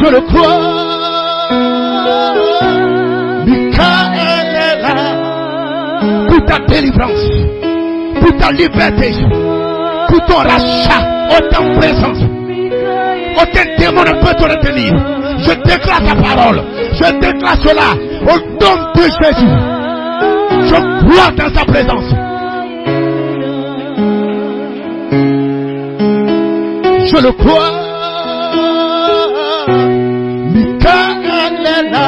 Je le crois. Michael est là pour ta délivrance, pour ta liberté, pour ton rachat, autant présence. Aucun démon ne peut te retenir. Je déclare ta parole. Je déclare cela au nom de Jésus. Je crois dans sa présence. Je le crois. Michael est là.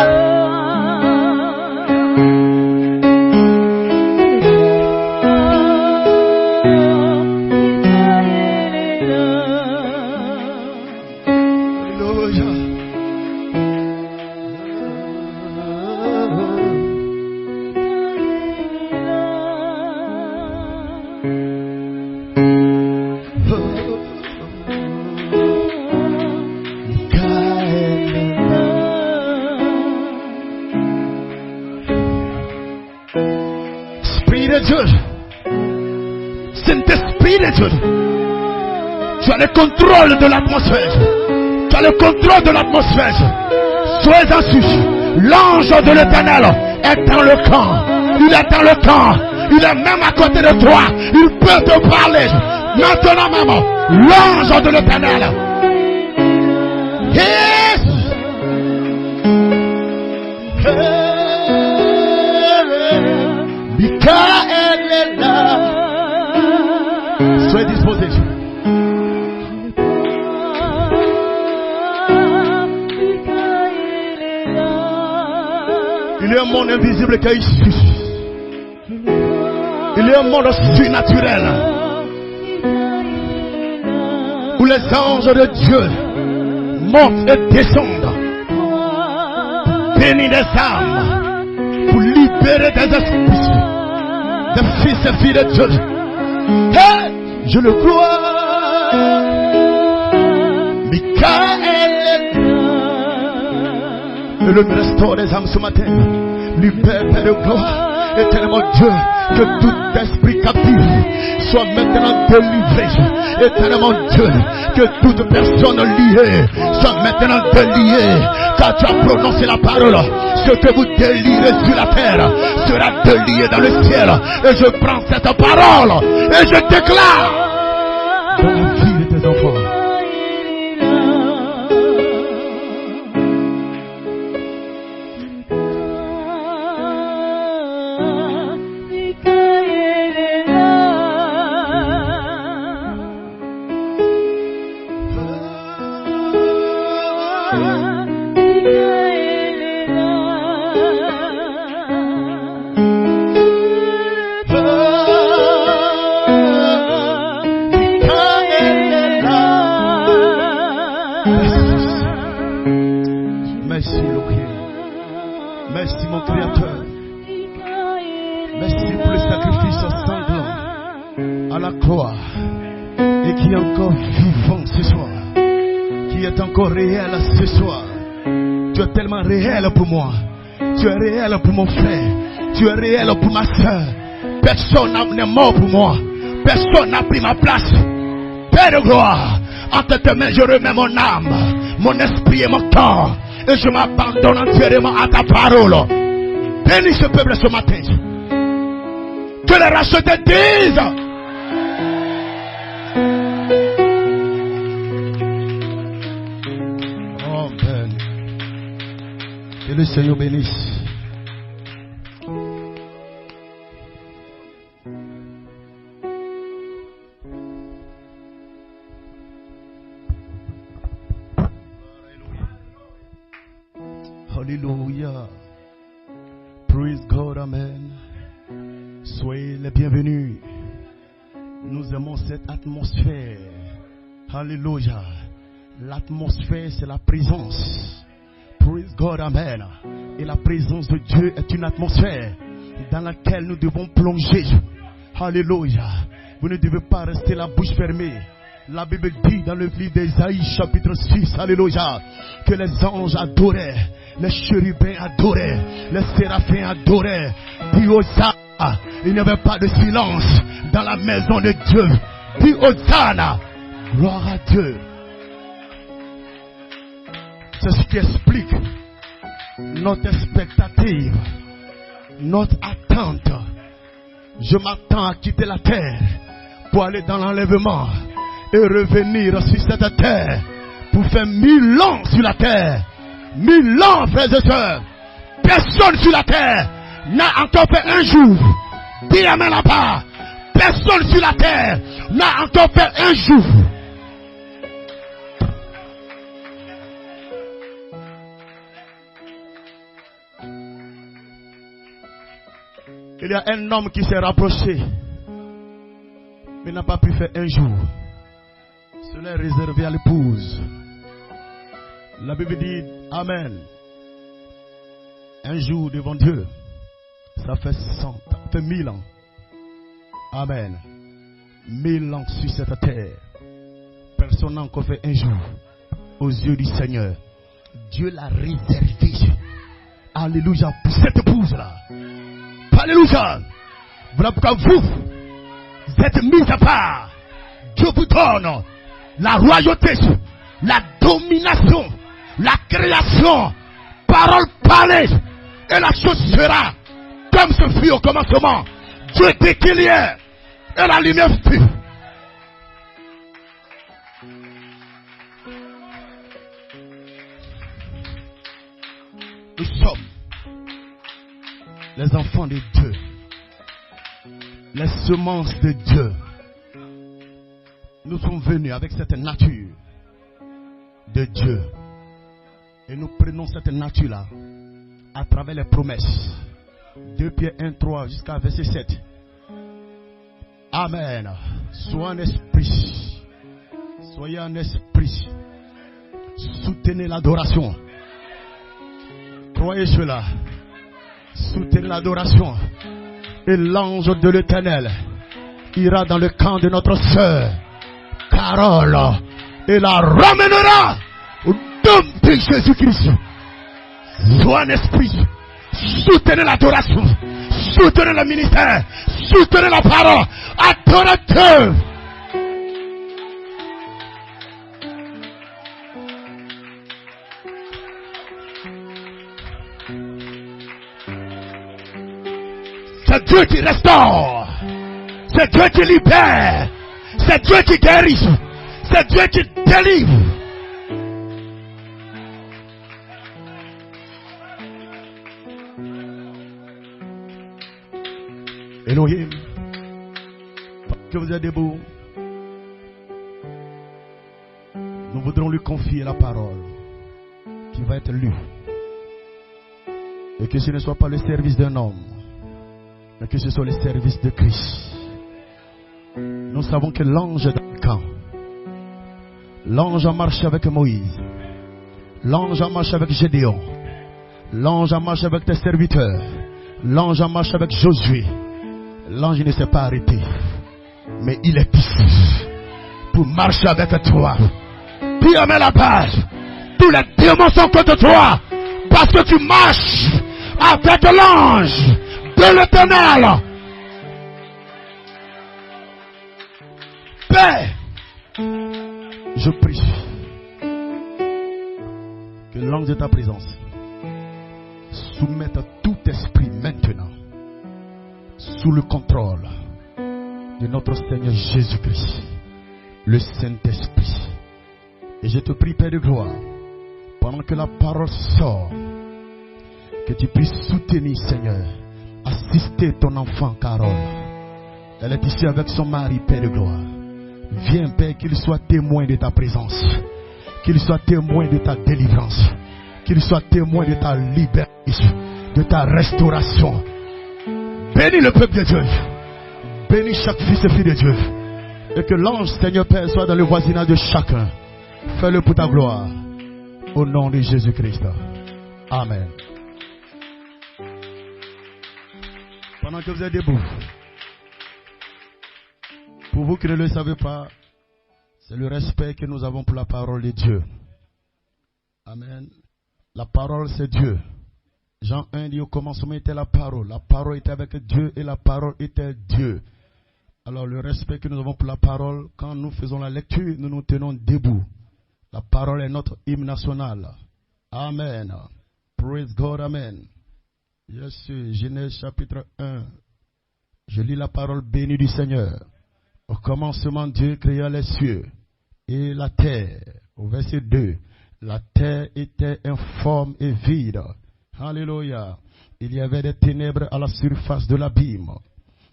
Saint-Esprit de Dieu, tu as le contrôle de l'atmosphère. Tu as le contrôle de l'atmosphère. Soyez assis. L'ange de l'Éternel est dans le camp. Il est dans le camp. Il est même à côté de toi. Il peut te parler. Maintenant même, l'ange de l'Éternel. Yes. Michael est là. Soyez disposés. Il y a un monde invisible qui est ici. Il y a un monde surnaturel où les anges de Dieu montent et descendent, bénir des âmes, pour libérer des esprits, des fils et filles de Dieu. Hey, je le crois. Michael est là. Et le restaure des âmes ce matin. Libère de gloire. Éternellement Dieu, que tout esprit captif soit maintenant délivré. Éternellement Dieu, que toute personne liée soit maintenant déliée. Car tu as prononcé la parole. Ce que vous délirez sur la terre sera délié dans le ciel. Et je prends cette parole et je déclare dans la vie de tes enfants. Merci mon Créateur. Merci pour le sacrifice sanglant à la croix et qui est encore vivant ce soir, qui est encore réel ce soir. Tu es tellement réel pour moi. Tu es réel pour mon frère. Tu es réel pour ma soeur. Personne n'est mort pour moi. Personne n'a pris ma place. Père de gloire, entre tes mains je remets mon âme, mon esprit et mon corps. Et je m'abandonne entièrement à ta parole. Bénis ce peuple ce matin. Que les rachetés disent. Oh Père. Que le Seigneur bénisse. Alléluia. Praise God, Amen. Soyez les bienvenus. Nous aimons cette atmosphère. Alléluia. L'atmosphère, c'est la présence. Praise God, Amen. Et la présence de Dieu est une atmosphère dans laquelle nous devons plonger. Alléluia. Vous ne devez pas rester la bouche fermée. La Bible dit dans le livre d'Ésaïe chapitre 6, alléluia, que les anges adoraient, les chérubins adoraient, les séraphins adoraient. Dis Hosanna, il n'y avait pas de silence dans la maison de Dieu. Dis Hosanna, gloire à Dieu. C'est ce qui explique notre expectative, notre attente. Je m'attends à quitter la terre pour aller dans l'enlèvement et revenir sur cette terre pour faire 1000 ans sur la terre. 1000 ans, frères et sœurs. Personne sur la terre n'a encore fait un jour. Dis amen là-bas. Personne sur la terre n'a encore fait un jour. Il y a un homme qui s'est rapproché, mais n'a pas pu faire un jour. Cela est réservé à l'épouse. La Bible dit, Amen. Un jour devant Dieu, ça fait 100 ans, ça fait 1000 ans. Amen. 1000 ans sur cette terre. Personne n'a encore fait un jour aux yeux du Seigneur. Dieu l'a réservé. Alléluia pour cette épouse-là. Alléluia. Voilà pourquoi vous êtes mis à part. Dieu vous donne la royauté, la domination, la création, parole parlée. Et la chose sera comme ce fut au commencement. Dieu était qu'il y est. Et la lumière fut. Nous sommes les enfants de Dieu, les semences de Dieu. Nous sommes venus avec cette nature de Dieu. Et nous prenons cette nature-là à travers les promesses. 2 Pierre 1, 3 jusqu'à verset 7. Amen. Soyez en esprit. Soyez en esprit. Soutenez l'adoration. Croyez cela. Soutenez l'adoration. Et l'ange de l'Éternel ira dans le camp de notre sœur Carole et la ramènera au nom de Jésus-Christ. Soyez en esprit. Soutenez l'adoration. Soutenez le ministère. Soutenez la parole. Adorez Dieu. C'est Dieu qui restaure. C'est Dieu qui libère. C'est Dieu qui guérit. C'est Dieu qui délivre. Elohim, que vous êtes debout, nous voudrons lui confier la parole qui va être lue. Et que ce ne soit pas le service d'un homme, mais que ce soit le service de Christ. Nous savons que l'ange est dans le camp. L'ange a marché avec Moïse. L'ange a marché avec Gédéon. L'ange a marché avec tes serviteurs. L'ange a marché avec Josué. L'ange ne s'est pas arrêté, mais il est ici pour marcher avec toi. Puis amène la page. Tous les démons sont contre toi parce que tu marches avec l'ange de l'Éternel. Père, je prie que l'ange de ta présence soumette tout esprit maintenant sous le contrôle de notre Seigneur Jésus-Christ, le Saint-Esprit. Et je te prie, Père de gloire, pendant que la parole sort, que tu puisses soutenir, Seigneur, assister ton enfant Carole. Elle est ici avec son mari, Père de gloire. Viens, Père, qu'il soit témoin de ta présence, qu'il soit témoin de ta délivrance, qu'il soit témoin de ta liberté, de ta restauration. Bénis le peuple de Dieu. Bénis chaque fils et fille de Dieu. Et que l'ange, Seigneur Père, soit dans le voisinage de chacun. Fais-le pour ta gloire. Au nom de Jésus-Christ. Amen. Pendant que vous êtes debout, pour vous qui ne le savez pas, c'est le respect que nous avons pour la parole de Dieu. Amen. La parole, c'est Dieu. Jean 1 dit au commencement était la parole était avec Dieu et la parole était Dieu. Alors le respect que nous avons pour la parole, quand nous faisons la lecture, nous nous tenons debout. La parole est notre hymne national. Amen. Praise God, amen. Yes, Genèse chapitre 1. Je lis la parole bénie du Seigneur. Au commencement, Dieu créa les cieux et la terre. Au verset 2. La terre était informe et vide. Alléluia. Il y avait des ténèbres à la surface de l'abîme.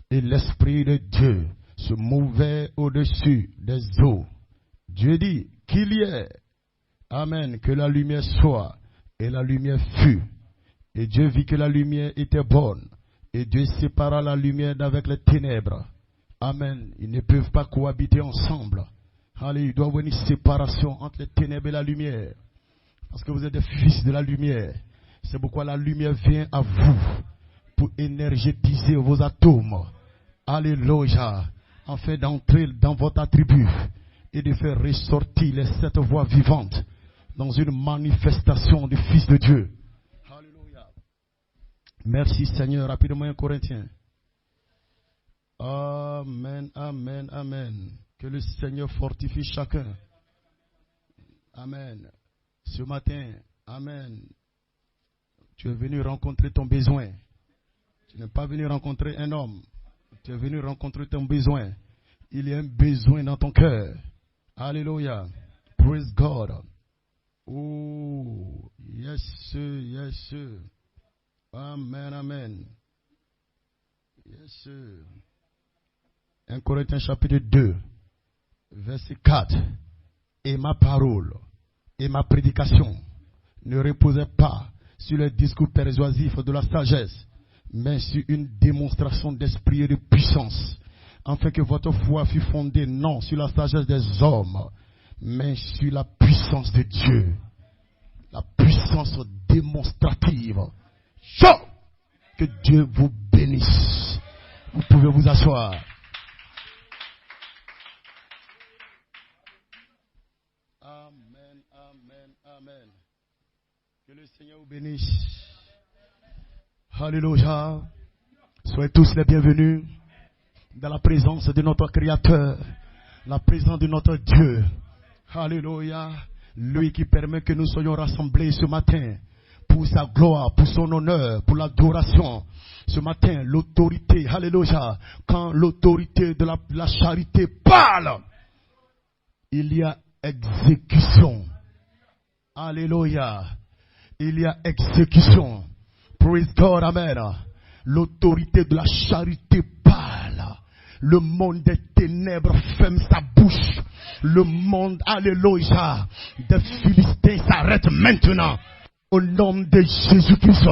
Et l'Esprit de Dieu se mouvait au-dessus des eaux. Dieu dit qu'il y ait. Amen. Que la lumière soit. Et la lumière fut. Et Dieu vit que la lumière était bonne. Et Dieu sépara la lumière d'avec les ténèbres. Amen. Ils ne peuvent pas cohabiter ensemble. Allez, il doit y avoir une séparation entre les ténèbres et la lumière. Parce que vous êtes des fils de la lumière. C'est pourquoi la lumière vient à vous pour énergétiser vos atomes. Alléluia. Afin d'entrer dans votre attribut et de faire ressortir les 7 voix vivantes dans une manifestation du Fils de Dieu. Alléluia. Merci Seigneur. Rapidement, 1 Corinthiens. Amen, amen, amen. Que le Seigneur fortifie chacun. Amen. Ce matin, amen. Tu es venu rencontrer ton besoin. Tu n'es pas venu rencontrer un homme. Tu es venu rencontrer ton besoin. Il y a un besoin dans ton cœur. Alléluia. Praise God. Oh, yes, sir, yes, sir. Amen, amen. Yes, sir. 1 Corinthiens chapitre 2, verset 4. Et ma parole et ma prédication ne reposaient pas sur le discours persuasif de la sagesse, mais sur une démonstration d'esprit et de puissance, afin que votre foi fût fondée non sur la sagesse des hommes, mais sur la puissance de Dieu. La puissance démonstrative. Que Dieu vous bénisse. Vous pouvez vous asseoir. Amen, amen, amen. Que le Seigneur vous bénisse. Alléluia. Soyez tous les bienvenus dans la présence de notre Créateur, la présence de notre Dieu. Alléluia. Lui qui permet que nous soyons rassemblés ce matin pour sa gloire, pour son honneur, pour l'adoration. Ce matin, l'autorité, alléluia, quand l'autorité de la charité parle, il y a exécution. Alléluia. Il y a exécution. Praise God, amen. L'autorité de la charité parle. Le monde des ténèbres ferme sa bouche. Le monde, alléluia, des Philistins s'arrête maintenant. Au nom de Jésus-Christ,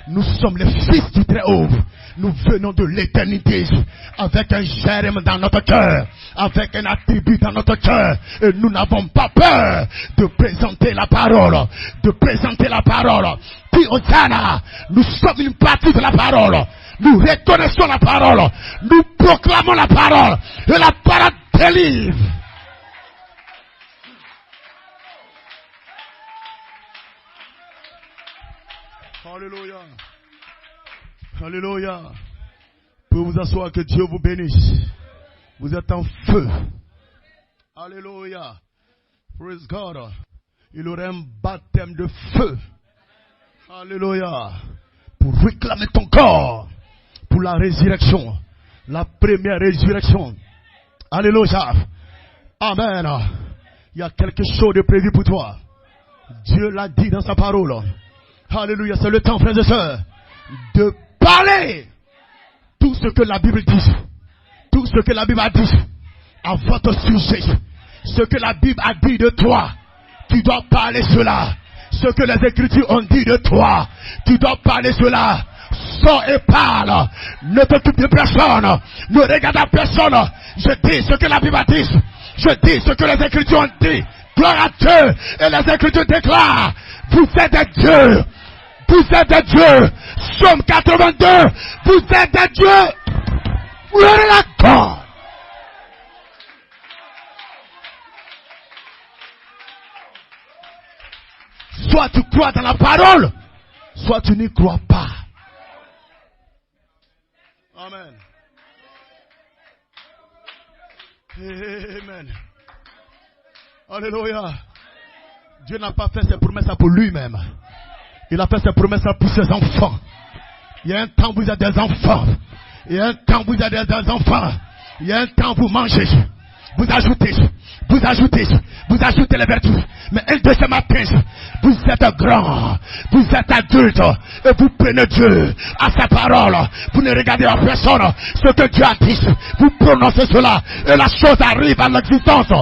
nous sommes les fils du Très-Haut. Nous venons de l'éternité avec un germe dans notre cœur, avec un attribut dans notre cœur. Et nous n'avons pas peur de présenter la parole. De présenter la parole. Puis, Hosanna, nous sommes une partie de la parole. Nous reconnaissons la parole. Nous proclamons la parole. Et la parole délivre. Alléluia. Alléluia. Vous vous asseoir, que Dieu vous bénisse. Vous êtes en feu. Alléluia. Praise God. Il aurait un baptême de feu. Alléluia. Pour réclamer ton corps. Pour la résurrection. La première résurrection. Alléluia. Amen. Il y a quelque chose de prévu pour toi. Dieu l'a dit dans sa parole. Alléluia. C'est le temps, frères et sœurs, de parler tout ce que la Bible dit. Tout ce que la Bible a dit à votre sujet. Ce que la Bible a dit de toi. Tu dois parler cela. Ce que les Écritures ont dit de toi. Tu dois parler cela. Sors et parle. Ne t'occupe de personne. Ne regarde à personne. Je dis ce que la Bible a dit. Je dis ce que les Écritures ont dit. Gloire à Dieu. Et les Écritures déclarent. Vous êtes des dieux. Vous êtes des dieux. Somme 82. Vous êtes des dieux. Vous êtes la God. Soit tu crois dans la parole, soit tu n'y crois pas. Amen. Amen. Alléluia. Dieu n'a pas fait ses promesses pour lui-même. Il a fait ses promesses pour ses enfants. Il y a un temps où vous êtes des enfants. Il y a un temps où vous êtes des enfants. Il y a un temps où vous mangez. Vous ajoutez les vertus. Mais un de ce matin, vous êtes grand, vous êtes adulte, et vous prenez Dieu à sa parole. Vous ne regardez à personne ce que Dieu a dit. Vous prononcez cela, et la chose arrive à l'existence.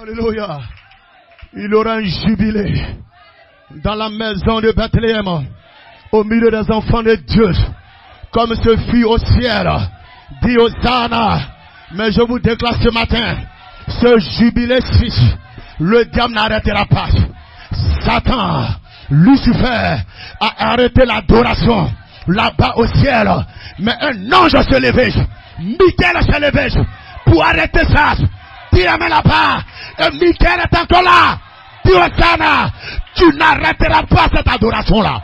Alléluia. Il aura un jubilé dans la maison de Bethléem, au milieu des enfants de Dieu, comme ce fut au ciel. Dit Hosanna. Mais je vous déclare ce matin, ce jubilé-ci, le diable n'arrêtera pas. Satan, Lucifer, a arrêté l'adoration là-bas au ciel. Mais un ange se levait, Michael se levait pour arrêter ça. Dis amen là-bas. Et Michael est encore là. Dis Hosanna. Tu n'arrêteras pas cette adoration-là.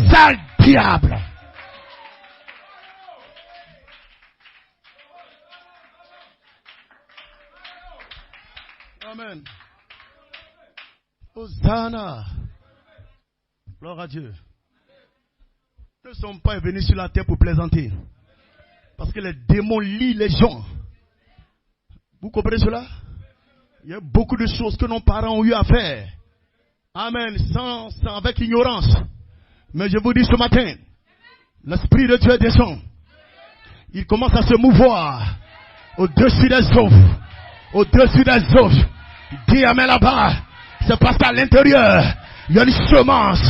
Sale diable. Amen. Hosanna. Gloire à Dieu. Nous ne sommes pas venus sur la terre pour plaisanter. Parce que les démons lient les gens. Vous comprenez cela? Il y a beaucoup de choses que nos parents ont eu à faire. Amen. Sans avec ignorance. Mais je vous dis ce matin, l'Esprit de Dieu descend. Il commence à se mouvoir au-dessus des eaux. Au-dessus des eaux. Dis amen là-bas. C'est parce qu'à l'intérieur, il y a une semence.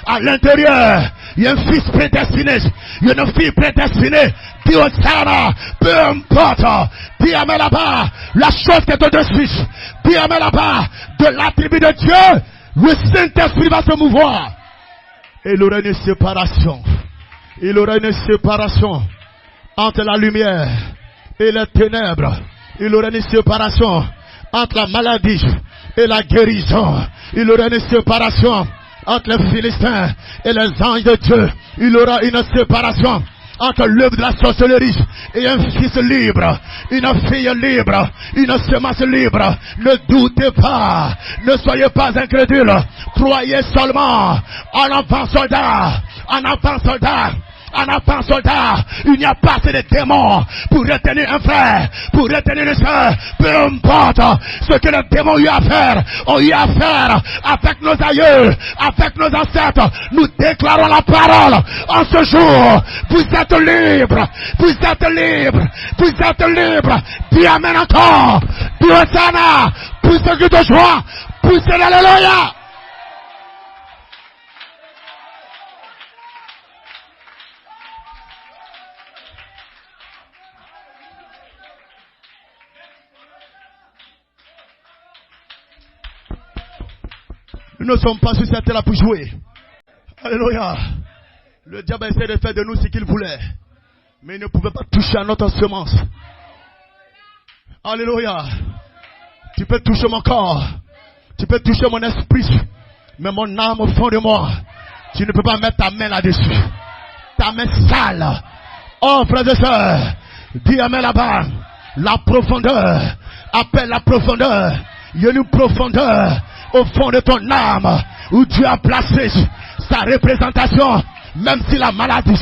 À l'intérieur, il y a un fils prédestiné. Il y a une fille prédestinée. Dis Hosanna, peu importe. Dis amen là-bas. La chose qui est au-dessus. Dis amen là-bas. De l'attribut de Dieu, le Saint-Esprit va se mouvoir. Et il y aura une séparation. Il y aura une séparation entre la lumière et les ténèbres. Il y aura une séparation entre la maladie et la guérison. Il y aura une séparation entre les Philistins et les anges de Dieu. Il y aura une séparation entre l'œuvre de la sorcellerie et un fils libre, une fille libre, une semence libre. Ne doutez pas, ne soyez pas incrédules, croyez seulement. En enfant soldat, en enfant soldat, en enfant soldat, il n'y a pas assez de démons pour retenir un frère, pour retenir une soeur. Peu importe ce que les démons ont eu à faire avec nos aïeux, avec nos ancêtres. Nous déclarons la parole en ce jour. Vous êtes libres, vous êtes libres, vous êtes libres. Dis amen encore. Dis Hosanna, pousse le cri de joie, pousse l'alléluia. Nous ne sommes pas sur cette terre là pour jouer. Alléluia. Le diable essaie de faire de nous ce qu'il voulait. Mais il ne pouvait pas toucher à notre semence. Alléluia. Tu peux toucher mon corps. Tu peux toucher mon esprit. Mais mon âme au fond de moi, tu ne peux pas mettre ta main là-dessus. Ta main sale. Oh frères et sœurs, dis amen là-bas. La profondeur. Appelle la profondeur. Il y a une profondeur au fond de ton âme où Dieu a placé sa représentation. Même si la maladie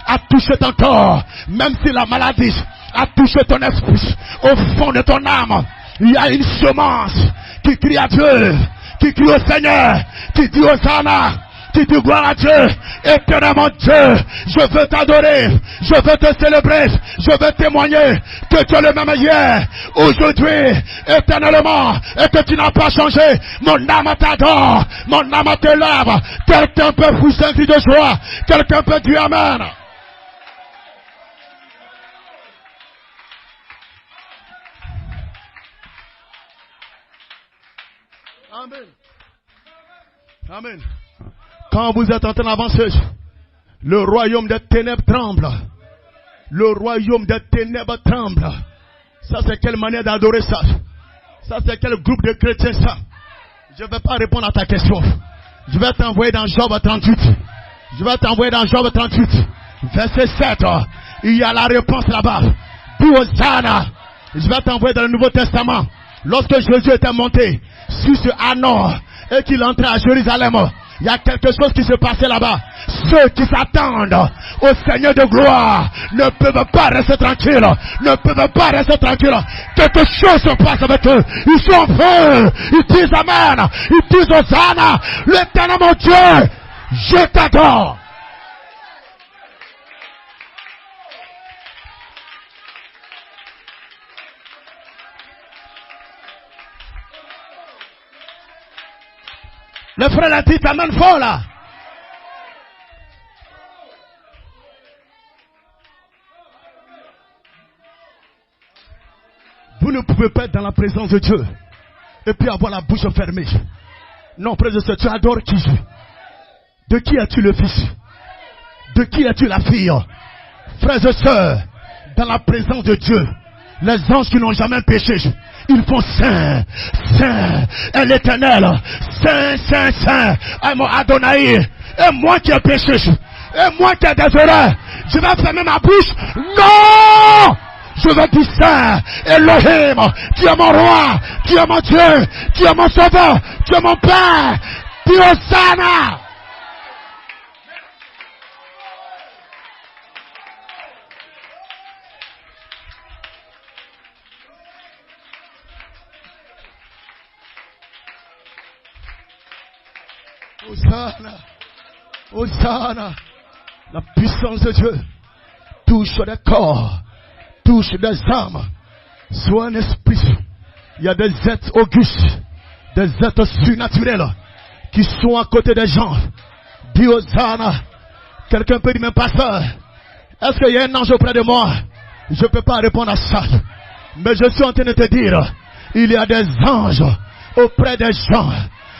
a touché ton corps, même si la maladie a touché ton esprit, au fond de ton âme, il y a une semence qui crie à Dieu, qui crie au Seigneur, qui dit Hosanna, qui dit gloire à Dieu, éternellement Dieu, je veux t'adorer, je veux te célébrer, je veux témoigner que tu es le même hier, aujourd'hui, éternellement, et que tu n'as pas changé. Mon âme t'adore, mon âme te lève. Quelqu'un peut pousser un cri de joie, quelqu'un peut dire amen. Amen. Amen. Quand vous êtes en train d'avancer, le royaume des ténèbres tremble. Le royaume des ténèbres tremble. Ça, c'est quelle manière d'adorer ça? Ça, c'est quel groupe de chrétiens ça? Je ne vais pas répondre à ta question. Je vais t'envoyer dans Job 38. Je vais t'envoyer dans Job 38. Verset 7. Il y a la réponse là-bas. Dis Hosanna. Je vais t'envoyer dans le Nouveau Testament. Lorsque Jésus était monté sur ce anneau et qu'il entrait à Jérusalem, il y a quelque chose qui se passait là-bas. Ceux qui s'attendent au Seigneur de gloire ne peuvent pas rester tranquilles. Ne peuvent pas rester tranquilles. Quelque chose se passe avec eux. Ils sont en feu. Ils disent Amen. Ils disent Hosanna. L'Éternel mon Dieu, je t'adore. Le frère a dit Amen fort là. Vous ne pouvez pas être dans la présence de Dieu et puis avoir la bouche fermée. Non, frère de ce, tu adores qui? De qui es-tu le fils? De qui es-tu la fille? Frères et sœurs, dans la présence de Dieu, les anges qui n'ont jamais péché, ils font Saint, Saint est l'Éternel, Saint, Saint, Saint est mon Adonai. Et moi qui ai péché, et moi qui ai désolé, je vais fermer ma bouche? Non! Je vais dire Saint, Elohim, tu es mon roi, tu es mon Dieu, tu es mon sauveur, tu es mon Père, tu es Hosanna. Hosanna, Hosanna. La puissance de Dieu touche les corps, touche les âmes. Soit un esprit. Il y a des êtres augustes, des êtres surnaturels qui sont à côté des gens. Dis Hosanna. Quelqu'un peut dire, mais pasteur, est-ce qu'il y a un ange auprès de moi? Je ne peux pas répondre à ça. Mais je suis en train de te dire, il y a des anges auprès des gens.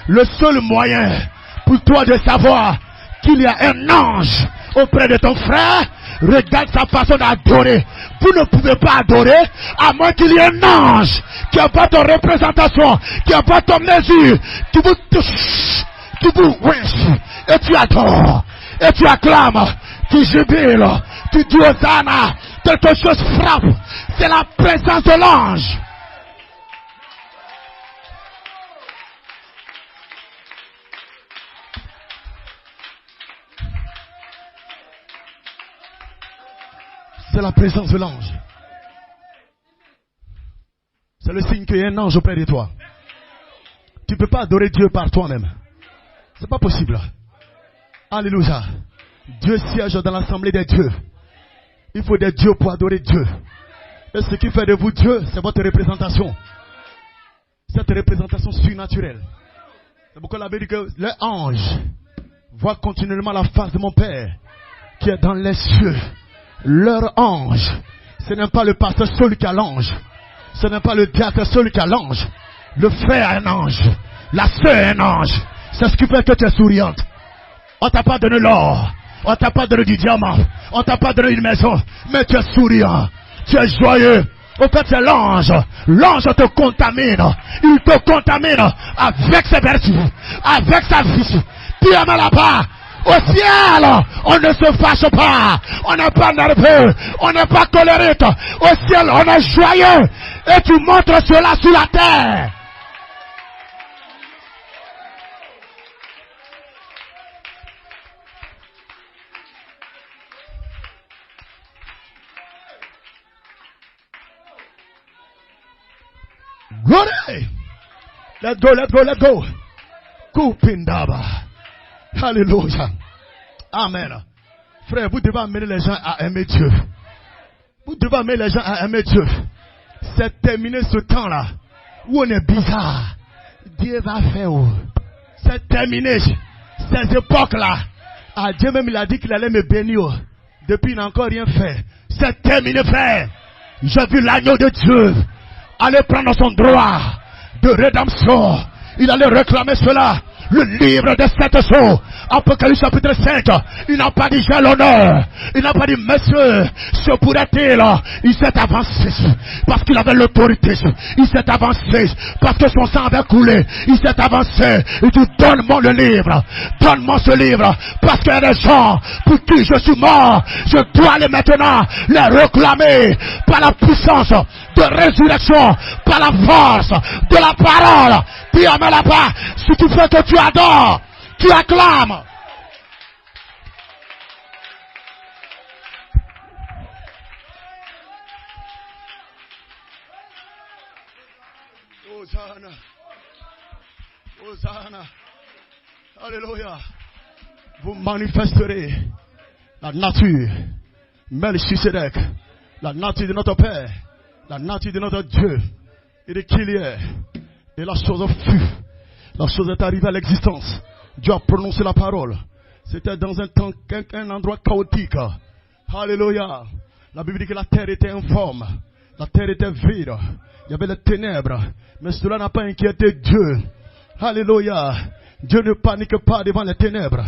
Le seul moyen pour toi de savoir qu'il y a un ange auprès de ton frère, regarde sa façon d'adorer. Vous ne pouvez pas adorer à moins qu'il y ait un ange qui a pas ton représentation, qui a pas ton mesure, qui vous touche, qui vous wince, et tu adores, et tu acclames, tu jubiles, tu dis Hosanna, quelque chose frappe, c'est la présence de l'ange. C'est la présence de l'ange. C'est le signe qu'il y a un ange auprès de toi. Tu ne peux pas adorer Dieu par toi-même. C'est pas possible. Alléluia. Dieu siège dans l'assemblée des dieux. Il faut des dieux pour adorer Dieu. Et ce qui fait de vous Dieu, c'est votre représentation. Cette représentation surnaturelle. C'est pourquoi la Bible dit que les anges voient continuellement la face de mon Père qui est dans les cieux. Leur ange, ce n'est pas le pasteur seul qui a l'ange, ce n'est pas le diacre seul qui a l'ange, le frère a un ange, la sœur a un ange. C'est ce qui fait que tu es souriante. On t'a pas donné l'or, on t'a pas donné du diamant, on t'a pas donné une maison, mais tu es souriant, tu es joyeux. Au fait, c'est l'ange. L'ange te contamine. Il te contamine avec ses vertus, avec sa vie. Tu es là-bas. Au ciel, on ne se fâche pas, on n'est pas nerveux, on n'est pas colérique. Au ciel, on est joyeux. Et tu montres cela sur la terre. Glory! Let's go, let's go, let's go. Kupindaba. Alléluia. Amen. Frère, vous devez amener les gens à aimer Dieu. Vous devez amener les gens à aimer Dieu. C'est terminé ce temps-là où on est bizarre. Dieu va faire. C'est terminé. Ces époques-là. Ah, Dieu même il a dit qu'il allait me bénir. Depuis il n'a encore rien fait. C'est terminé, frère. J'ai vu l'agneau de Dieu aller prendre son droit de rédemption. Il allait réclamer cela. le livre des 7 sceaux. Apocalypse chapitre 5. Il n'a pas dit j'ai l'honneur. Il n'a pas dit monsieur, ce pourrait-il. Il s'est avancé parce qu'il avait l'autorité. Il s'est avancé parce que son sang avait coulé. Il s'est avancé. Il dit donne-moi le livre. Donne-moi ce livre. Parce qu'il y a des gens pour qui je suis mort. Je dois aller maintenant les réclamer par la puissance de résurrection, par la force de la parole. Dis amen là-bas. Si tu fais que tu adores, tu acclames. Hosanna. Hosanna. Alléluia. Vous manifesterez la nature, Melchisedec, la nature de notre Père, la nature de notre Dieu. Et de qui il est. Et la chose fut. La chose est arrivée à l'existence. Dieu a prononcé la parole. C'était dans un temps, un endroit chaotique. Alléluia. La Bible dit que la terre était informe. La terre était vide. Il y avait les ténèbres. Mais cela n'a pas inquiété Dieu. Alléluia. Dieu ne panique pas devant les ténèbres.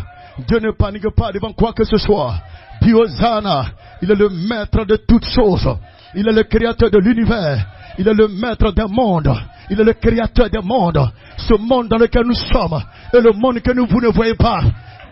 Dieu ne panique pas devant quoi que ce soit. Dis Hosanna. Il est le maître de toutes choses. Il est le créateur de l'univers. Il est le maître des mondes. Il est le créateur des mondes. Ce monde dans lequel nous sommes et le monde que vous ne voyez pas.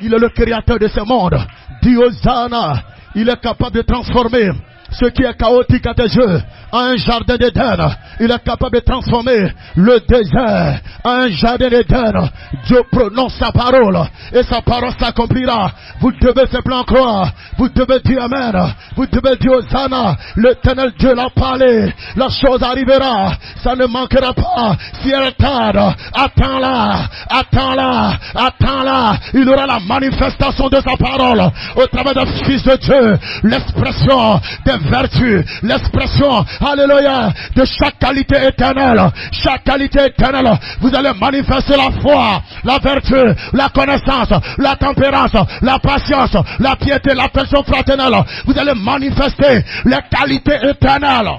Il est le créateur de ce monde. Dis Hosanna. Il est capable de transformer ce qui est chaotique à tes yeux en un jardin d'Éden. Il est capable de transformer le désert en un jardin d'Éden. Dieu prononce sa parole et sa parole s'accomplira. Vous devez simplement croire. Vous devez dire Amen. Vous devez dire Hosanna. L'Éternel Dieu l'a parlé. La chose arrivera. Ça ne manquera pas. Si elle tarde, attends-la. Attends-la. Attends-la. Il aura la manifestation de sa parole au travers du Fils de Dieu. L'expression des vertus. L'expression, alléluia, de chaque qualité éternelle. Chaque qualité éternelle. Vous allez manifester la foi, la vertu, la connaissance, la tempérance, la patience, la piété, l'affection fraternelle. Vous allez manifester les qualités éternelles.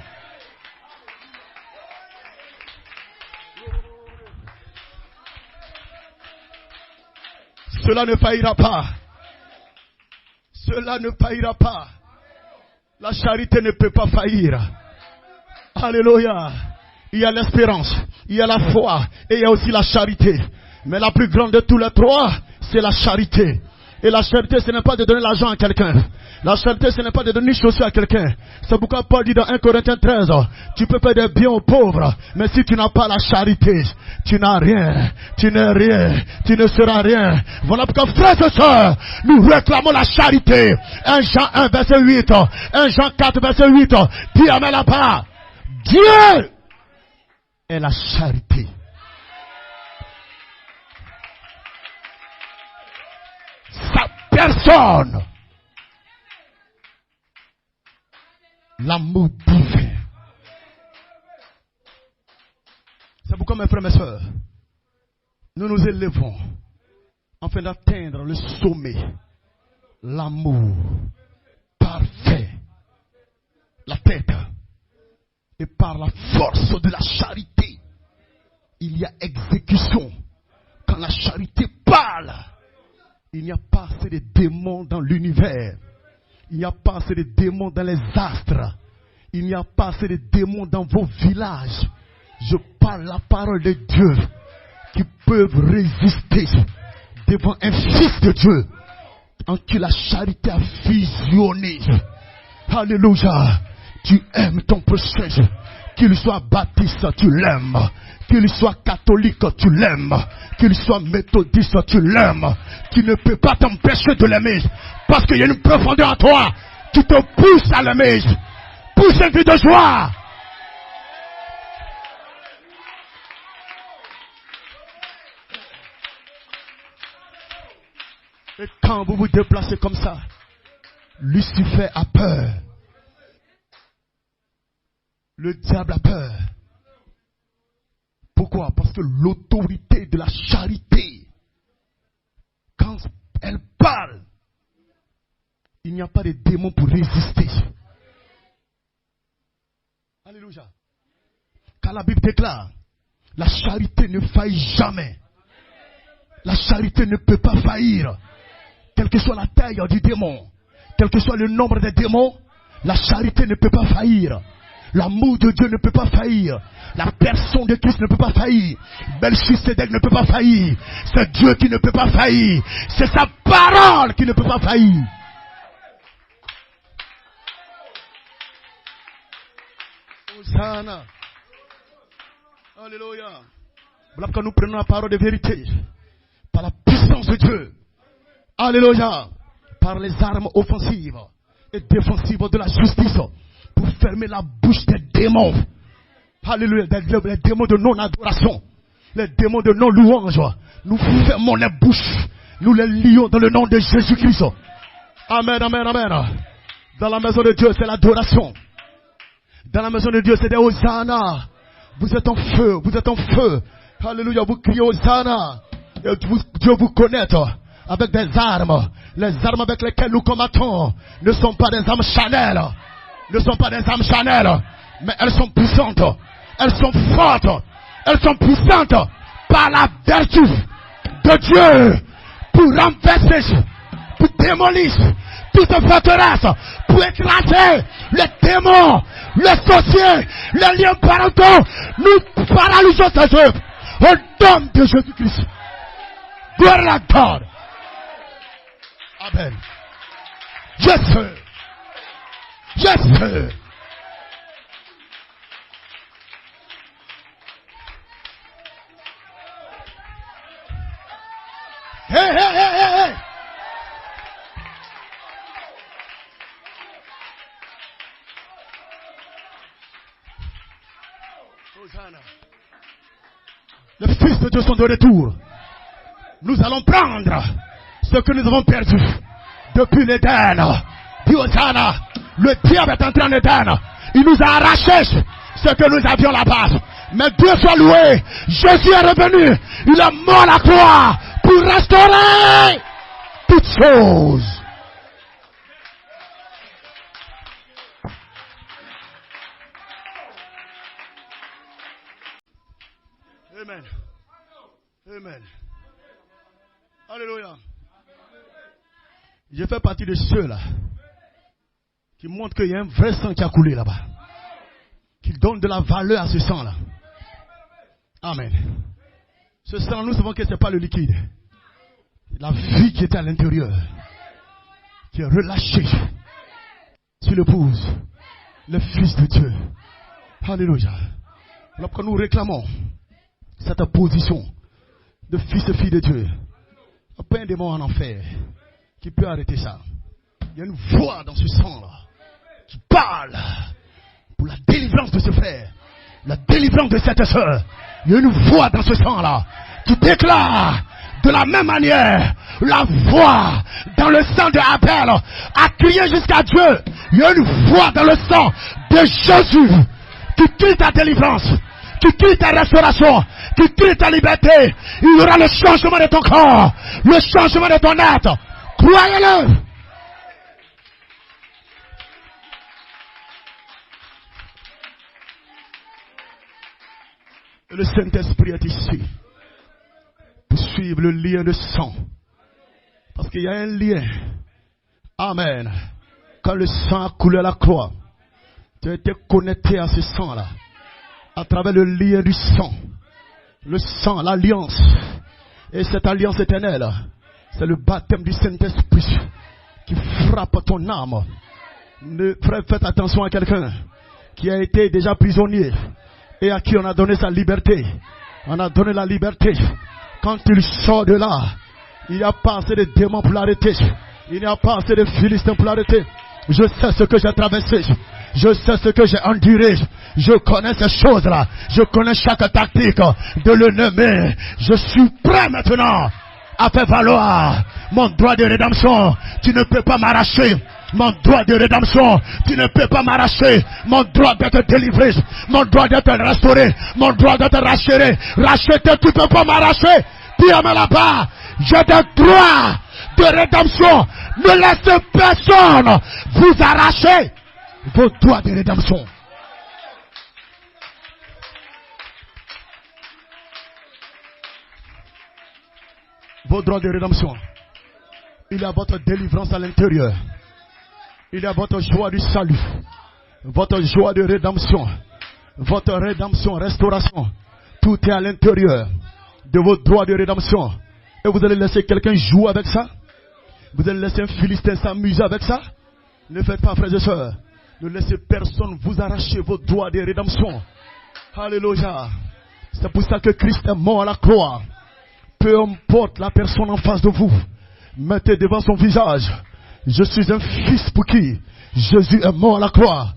Cela ne faillira pas. Cela ne faillira pas. La charité ne peut pas faillir. Alléluia. Il y a l'espérance, il y a la foi et il y a aussi la charité. Mais la plus grande de tous les trois, c'est la charité. Et la charité, ce n'est pas de donner l'argent à quelqu'un. La charité, ce n'est pas de donner une chaussure à quelqu'un. C'est pourquoi Paul dit dans 1 Corinthiens 13, tu peux faire des biens aux pauvres, mais si tu n'as pas la charité, tu n'as rien, tu n'es rien, tu ne seras rien. Voilà pourquoi, frères et sœurs, nous réclamons la charité. 1 Jean 1 verset 8, 1 Jean 4 verset 8, dis amen là-bas. Dieu est la charité. Sa personne, l'amour divin. C'est pourquoi, mes frères et mes sœurs, nous nous élevons afin d'atteindre le sommet, l'amour parfait, la tête. Et par la force de la charité, il y a exécution. Quand la charité parle, il n'y a pas assez de démons dans l'univers. Il n'y a pas assez de démons dans les astres. Il n'y a pas assez de démons dans vos villages. Je parle la parole de Dieu qui peuvent résister devant un fils de Dieu en qui la charité a fusionné. Alléluia. Tu aimes ton prochain. Qu'il soit baptiste, tu l'aimes. Qu'il soit catholique, tu l'aimes. Qu'il soit méthodiste, tu l'aimes. Tu ne peux pas t'empêcher de l'aimer. Parce qu'il y a une profondeur en toi qui te pousse à l'aimer. Pousse un cri de joie. Et quand vous vous déplacez comme ça, Lucifer a peur. Le diable a peur. Pourquoi? Parce que l'autorité de la charité, quand elle parle, il n'y a pas de démon pour résister. Alléluia. Car la Bible déclare, la charité ne faillit jamais. La charité ne peut pas faillir. Quelle que soit la taille du démon, quel que soit le nombre des démons, la charité ne peut pas faillir. L'amour de Dieu ne peut pas faillir. La personne de Christ ne peut pas faillir. Melchisedec ne peut pas faillir. C'est Dieu qui ne peut pas faillir. C'est sa parole qui ne peut pas faillir. Hosanna. Alléluia. Voilà pourquoi nous prenons la parole de vérité. Par la puissance de Dieu. Alléluia. Par les armes offensives et défensives de la justice. Pour fermer la bouche des démons. Alléluia. Les démons de non-adoration. Les démons de non-louange. Nous fermons les bouches. Nous les lions dans le nom de Jésus-Christ. Amen, amen, amen. Dans la maison de Dieu, c'est l'adoration. Dans la maison de Dieu, c'est des hosanna. Vous êtes en feu, vous êtes en feu. Alléluia, vous criez hosanna. Et Dieu vous connaît avec des armes. Les armes avec lesquelles nous combattons ne sont pas des armes Chanel. Ne sont pas des armes Chanel. Mais elles sont puissantes. Elles sont fortes. Elles sont puissantes par la vertu de Dieu. Pour renverser, pour démolir toute forteresse, pour écraser les démons, les sorciers, les liens parentaux. Nous paralysons ces œuvres au nom de Jésus-Christ. Gloire à God. Amen. Yes, sir. Yes, sir. Hey, hey, hey, hey, hey. Hosanna. Les fils de Dieu sont de retour. Nous allons prendre ce que nous avons perdu depuis l'Éden. Puis Hosanna, le diable est entré en Éden. Il nous a arraché ce que nous avions là-bas. Mais Dieu soit loué. Jésus est revenu. Il est mort à la croix pour restaurer toutes choses. Amen. Amen. Alléluia. Je fais partie de ceux-là qui montrent qu'il y a un vrai sang qui a coulé là-bas. Qui donne de la valeur à ce sang-là. Amen. Ce sang, nous savons que ce n'est pas le liquide. La vie qui était à l'intérieur. Qui est relâchée sur l'épouse. Le Fils de Dieu. Alléluia. Lorsque nous réclamons cette position de fils et fille de Dieu. Il n'y a pas un démon en enfer qui peut arrêter ça. Il y a une voix dans ce sang-là qui parle pour la délivrance de ce frère, la délivrance de cette soeur. Il y a une voix dans ce sang-là qui déclare de la même manière la voix dans le sang de Abel a crié jusqu'à Dieu. Il y a une voix dans le sang de Jésus qui crie ta délivrance, qui crie ta restauration, qui crie ta liberté. Il y aura le changement de ton corps, le changement de ton être. Croyez-le. Le Saint-Esprit est ici pour suivre le lien de sang. Parce qu'il y a un lien. Amen. Quand le sang a coulé à la croix, tu as été connecté à ce sang-là. À travers le lien du sang. Le sang, l'alliance. Et cette alliance éternelle, c'est le baptême du Saint-Esprit qui frappe ton âme. Faites attention à quelqu'un qui a été déjà prisonnier et à qui on a donné sa liberté. On a donné la liberté. Quand il sort de là, il n'y a pas assez de démons pour l'arrêter. Il n'y a pas assez de Philistins pour l'arrêter. Je sais ce que j'ai traversé. Je sais ce que j'ai enduré. Je connais ces choses-là. Je connais chaque tactique de l'ennemi. Je suis prêt maintenant à faire valoir mon droit de rédemption. Tu ne peux pas m'arracher mon droit de rédemption. Tu ne peux pas m'arracher mon droit d'être délivré, mon droit d'être restauré, mon droit d'être racheté. Racheté, tu ne peux pas m'arracher. Dis-moi là-bas, j'ai des droits de rédemption. Ne laissez personne vous arracher vos droits de rédemption. vos droits de rédemption. Il y a votre délivrance à l'intérieur. Il y a votre joie du salut. Votre joie de rédemption. Votre rédemption, restauration. Tout est à l'intérieur de vos droits de rédemption. Et vous allez laisser quelqu'un jouer avec ça? Vous allez laisser un Philistin s'amuser avec ça? Ne faites pas, frères et sœurs. Ne laissez personne vous arracher vos droits de rédemption. Alléluia. C'est pour ça que Christ est mort à la croix. Peu importe la personne en face de vous, mettez devant son visage: je suis un fils pour qui Jésus est mort à la croix.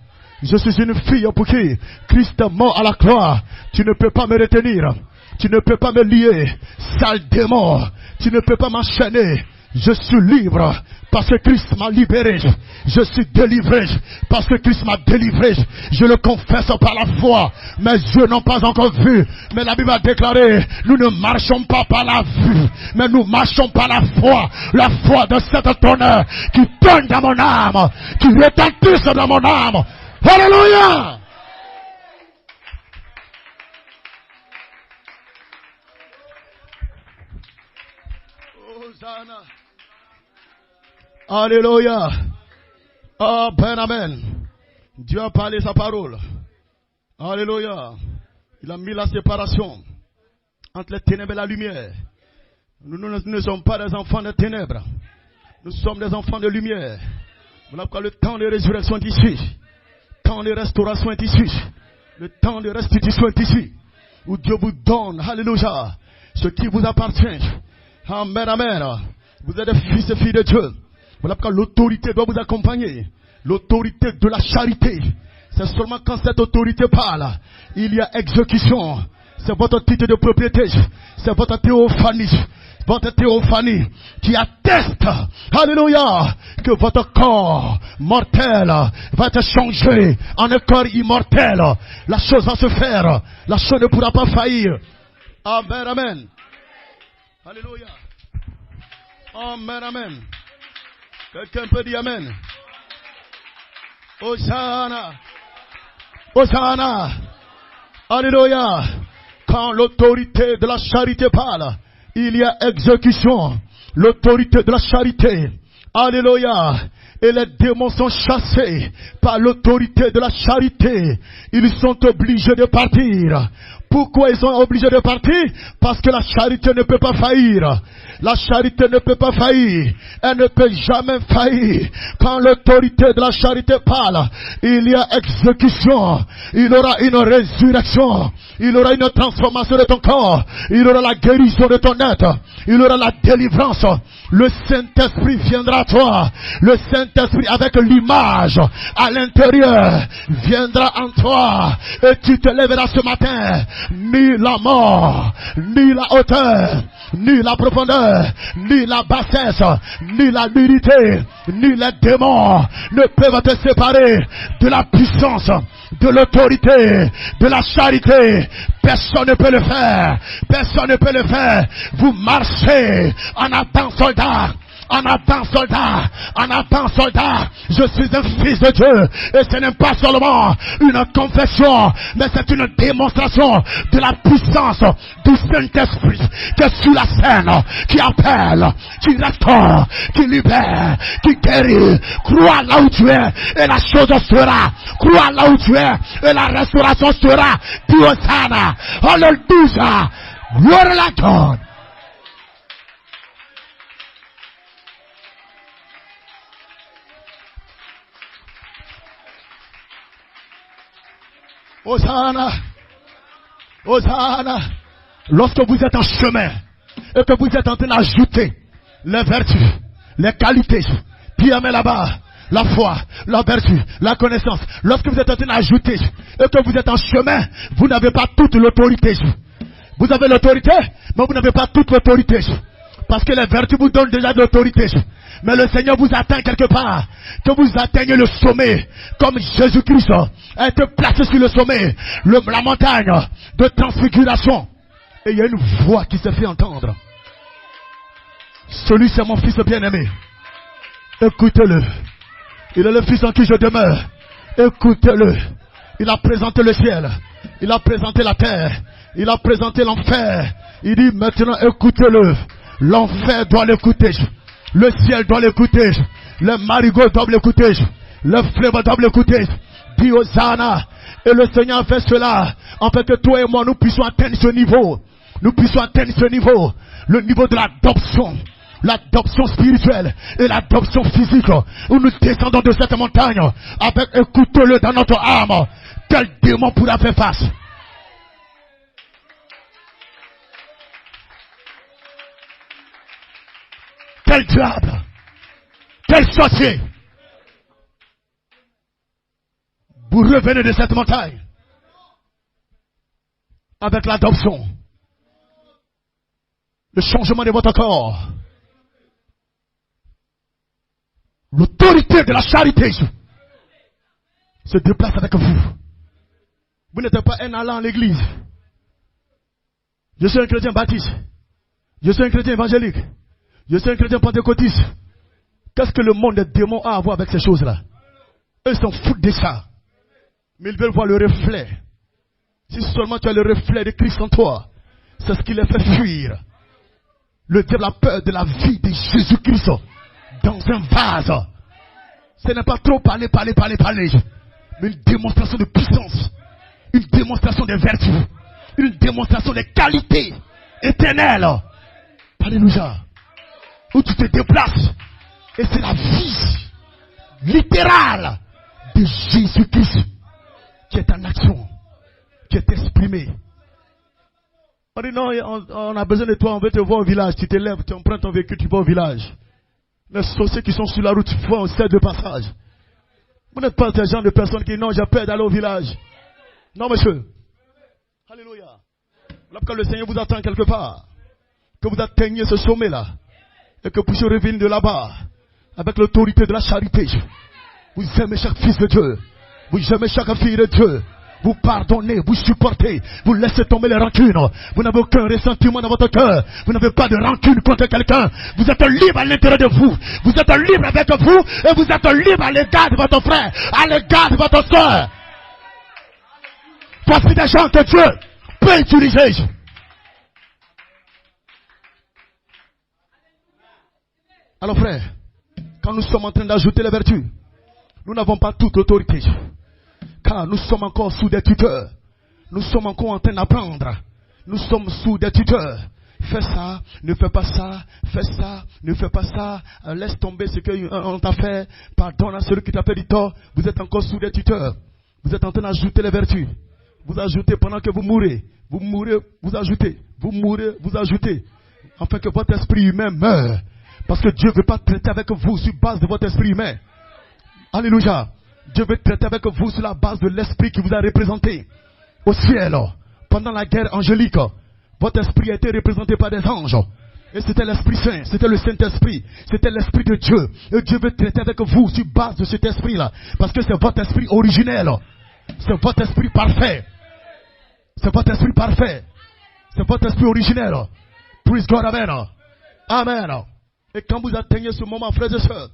Je suis une fille pour qui Christ est mort à la croix. Tu ne peux pas me retenir. Tu ne peux pas me lier. Sale démon. Tu ne peux pas m'enchaîner. Je suis libre parce que Christ m'a libéré. Je suis délivré parce que Christ m'a délivré. Je le confesse par la foi. Mes yeux n'ont pas encore vu, mais la Bible a déclaré: nous ne marchons pas par la vue, mais nous marchons par la foi. La foi de cette tonnerre qui donne dans mon âme, qui retentisse dans mon âme. Alléluia! Hosanna. Alléluia. Amen, amen. Dieu a parlé sa parole. Alléluia. Il a mis la séparation entre les ténèbres et la lumière. Nous ne sommes pas des enfants de ténèbres. Nous sommes des enfants de lumière. Voilà pourquoi le temps de résurrection est ici. Le temps de restauration est ici. Le temps de restitution est ici. Où Dieu vous donne, alléluia, ce qui vous appartient. Amen, amen. Vous êtes des fils et filles de Dieu. Voilà pourquoi l'autorité doit vous accompagner. L'autorité de la charité. C'est seulement quand cette autorité parle, il y a exécution. C'est votre titre de propriété. C'est votre théophanie. Votre théophanie qui atteste, alléluia, que votre corps mortel va être changé en un corps immortel. La chose va se faire. La chose ne pourra pas faillir. Amen, amen. Alléluia. Amen, amen. Quelqu'un peut dire amen. Hosanna. Hosanna. Alléluia. Quand l'autorité de la charité parle, il y a exécution. L'autorité de la charité. Alléluia. Et les démons sont chassés par l'autorité de la charité. Ils sont obligés de partir. Pourquoi ils sont obligés de partir? Parce que la charité ne peut pas faillir. La charité ne peut pas faillir. Elle ne peut jamais faillir. Quand l'autorité de la charité parle, il y a exécution. Il y aura une résurrection. Il y aura une transformation de ton corps. Il y aura la guérison de ton être. Il y aura la délivrance. Le Saint-Esprit viendra à toi. Le Saint-Esprit avec l'image à l'intérieur viendra en toi. Et tu te lèveras ce matin. Ni la mort, ni la hauteur, ni la profondeur, ni la bassesse, ni la nudité, ni les démons ne peuvent te séparer de la puissance, de l'autorité, de la charité. Personne ne peut le faire. Personne ne peut le faire. Vous marchez en Nathan soldat. En Nathan soldat, en Nathan soldat, je suis un fils de Dieu. Et ce n'est pas seulement une confession, mais c'est une démonstration de la puissance du Saint-Esprit qui est sur la scène, qui appelle, qui restaure, qui libère, qui guérit. Crois là où tu es et la chose sera. Crois là où tu es et la restauration sera. Dis Hosanna, Alléluia, gloire à God. Hosanna, Hosanna. Lorsque vous êtes en chemin et que vous êtes en train d'ajouter les vertus, les qualités, Pierre met là-bas la foi, la vertu, la connaissance. Lorsque vous êtes en train d'ajouter et que vous êtes en chemin, vous n'avez pas toute l'autorité. Vous avez l'autorité, mais vous n'avez pas toute l'autorité. Parce que les vertus vous donnent déjà de l'autorité. Mais le Seigneur vous atteint quelque part. Que vous atteignez le sommet. Comme Jésus-Christ a été placé sur le sommet. La montagne de transfiguration. Et il y a une voix qui se fait entendre. Celui c'est mon fils bien-aimé. Écoutez-le. Il est le fils en qui je demeure. Écoutez-le. Il a présenté le ciel. Il a présenté la terre. Il a présenté l'enfer. Il dit maintenant écoutez-le. L'enfer doit l'écouter. Le ciel doit l'écouter. Le marigot doit l'écouter. Le fleuve doit l'écouter. Dis Hosanna. Et le Seigneur fait cela, afin que toi et moi, nous puissions atteindre ce niveau. Nous puissions atteindre ce niveau. Le niveau de l'adoption. L'adoption spirituelle et l'adoption physique. Où nous descendons de cette montagne. Avec un couteau dans notre âme. Quel démon pourra faire face? Quel diable? Quel sorcier? Vous revenez de cette montagne avec l'adoption, le changement de votre corps, l'autorité de la charité se déplace avec vous. Vous n'êtes pas un allant à l'église. Je suis un chrétien baptiste. Je suis un chrétien évangélique. Je suis un chrétien pentecôtiste. Qu'est-ce que le monde des démons a à voir avec ces choses-là? Eux s'en foutent de ça. Mais ils veulent voir le reflet. Si seulement tu as le reflet de Christ en toi, c'est ce qui les fait fuir. Le diable a peur de la vie de Jésus-Christ dans un vase. Ce n'est pas trop parler, mais une démonstration de puissance, une démonstration de vertu, une démonstration de qualité éternelle. Alléluia. Où tu te déplaces, et c'est la vie littérale de Jésus-Christ qui est en action, qui est exprimée. On dit non, on a besoin de toi, on veut te voir au village. Tu te lèves, tu empruntes ton véhicule, tu vas au village. Les sorciers qui sont sur la route font un set de passage. Vous n'êtes pas ce genre de personnes qui disent non, j'ai peur d'aller au village. Non, monsieur. Alléluia. Lorsque le Seigneur vous attend quelque part, que vous atteigniez ce sommet-là, et que vous puissiez revenir de là-bas, avec l'autorité de la charité. Vous aimez chaque fils de Dieu. Vous aimez chaque fille de Dieu. Vous pardonnez, vous supportez, vous laissez tomber les rancunes. Vous n'avez aucun ressentiment dans votre cœur. Vous n'avez pas de rancune contre quelqu'un. Vous êtes libre à l'intérieur de vous. Vous êtes libre avec vous et vous êtes libre à l'égard de votre frère, à l'égard de votre soeur. Voici des gens que Dieu peut utiliser. Alors frère, quand nous sommes en train d'ajouter les vertus, nous n'avons pas toute l'autorité. Car nous sommes encore sous des tuteurs. Nous sommes encore en train d'apprendre. Nous sommes sous des tuteurs. Fais ça, ne fais pas ça. Fais ça, ne fais pas ça. Laisse tomber ce qu'on t'a fait. Pardonne à celui qui t'a fait du tort. Vous êtes encore sous des tuteurs. Vous êtes en train d'ajouter les vertus. Vous ajoutez pendant que vous mourrez. Vous mourrez, vous ajoutez. Vous mourrez, vous ajoutez. Afin que votre esprit humain meure. Parce que Dieu ne veut pas traiter avec vous sur base de votre esprit humain. Alléluia. Dieu veut traiter avec vous sur la base de l'esprit qui vous a représenté au ciel. Pendant la guerre angélique, votre esprit a été représenté par des anges. Et c'était l'Esprit Saint, c'était le Saint-Esprit, c'était l'Esprit de Dieu. Et Dieu veut traiter avec vous sur base de cet esprit-là. Parce que c'est votre esprit originel. C'est votre esprit parfait. C'est votre esprit parfait. C'est votre esprit originel. Praise God, amen. Amen. Et quand vous atteignez ce moment, frères et sœurs,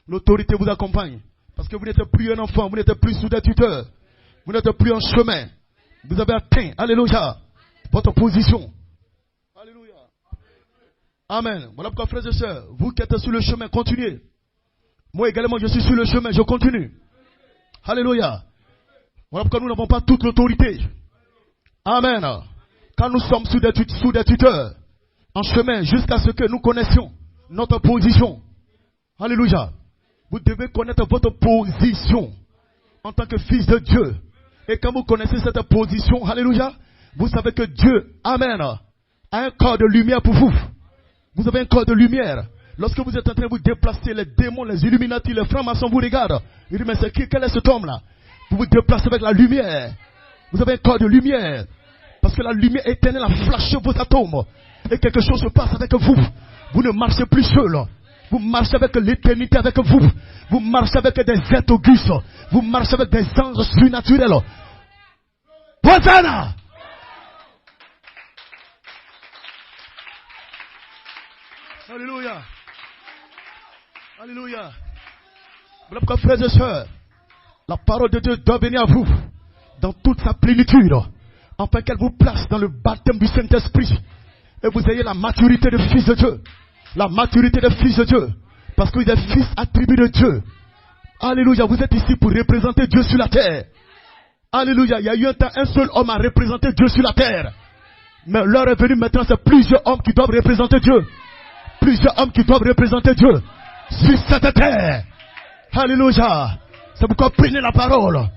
l'autorité vous accompagne. Parce que vous n'êtes plus un enfant, vous n'êtes plus sous des tuteurs. Vous n'êtes plus en chemin. Vous avez atteint, alléluia, votre position. Alléluia. Amen. Voilà pourquoi, frères et sœurs, vous qui êtes sur le chemin, continuez. Moi également, je suis sur le chemin, je continue. Alléluia. Voilà pourquoi nous n'avons pas toute l'autorité. Amen. Quand nous sommes sous des tuteurs, en chemin, jusqu'à ce que nous connaissions notre position. Alléluia. Vous devez connaître votre position en tant que fils de Dieu. Et quand vous connaissez cette position, alléluia, vous savez que Dieu, amen, a un corps de lumière pour vous. Vous avez un corps de lumière. Lorsque vous êtes en train de vous déplacer, les démons, les Illuminati, les francs-maçons vous regardent. Ils disent, mais c'est qui? Quel est cet homme-là? Vous vous déplacez avec la lumière. Vous avez un corps de lumière. Parce que la lumière éternelle a flashé vos atomes. Et quelque chose se passe avec vous. Vous ne marchez plus seul. Vous marchez avec l'éternité avec vous. Vous marchez avec des êtres augustes. Vous marchez avec des anges surnaturels. Hosanna! Alléluia. Alléluia. Voilà pourquoi, frères et sœurs, la parole de Dieu doit venir à vous dans toute sa plénitude, afin qu'elle vous place dans le baptême du Saint-Esprit, Et vous ayez la maturité de fils de Dieu. La maturité de fils de Dieu. Parce que vous êtes fils attribué de Dieu. Alléluia, vous êtes ici pour représenter Dieu sur la terre. Alléluia, il y a eu un temps, un seul homme a représenté Dieu sur la terre. Mais l'heure est venue maintenant, c'est plusieurs hommes qui doivent représenter Dieu. Plusieurs hommes qui doivent représenter Dieu sur cette terre. Alléluia. C'est pourquoi prenez la parole.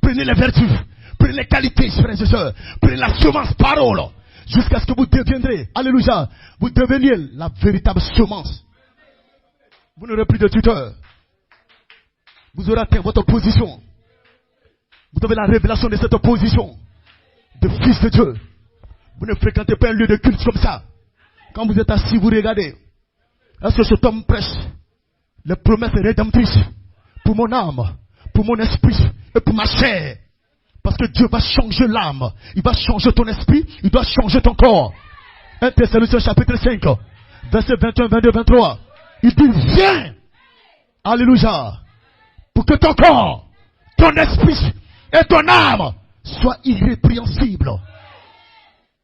Prenez les vertus. Prenez les qualités, frères et sœurs. Prenez la semence parole. Jusqu'à ce que vous deviendrez, alléluia, vous deveniez la véritable semence. Vous n'aurez plus de tuteur. Vous aurez atteint votre position. Vous avez la révélation de cette position de fils de Dieu. Vous ne fréquentez pas un lieu de culte comme ça. Quand vous êtes assis, vous regardez. Est-ce que cet homme prêche les promesses rédemptrices pour mon âme, pour mon esprit et pour ma chair? Parce que Dieu va changer l'âme. Il va changer ton esprit. Il doit changer ton corps. 1 Thessaloniciens chapitre 5, verset 21, 22, 23. Il dit, viens. Alléluia. Pour que ton corps, ton esprit et ton âme soient irrépréhensibles.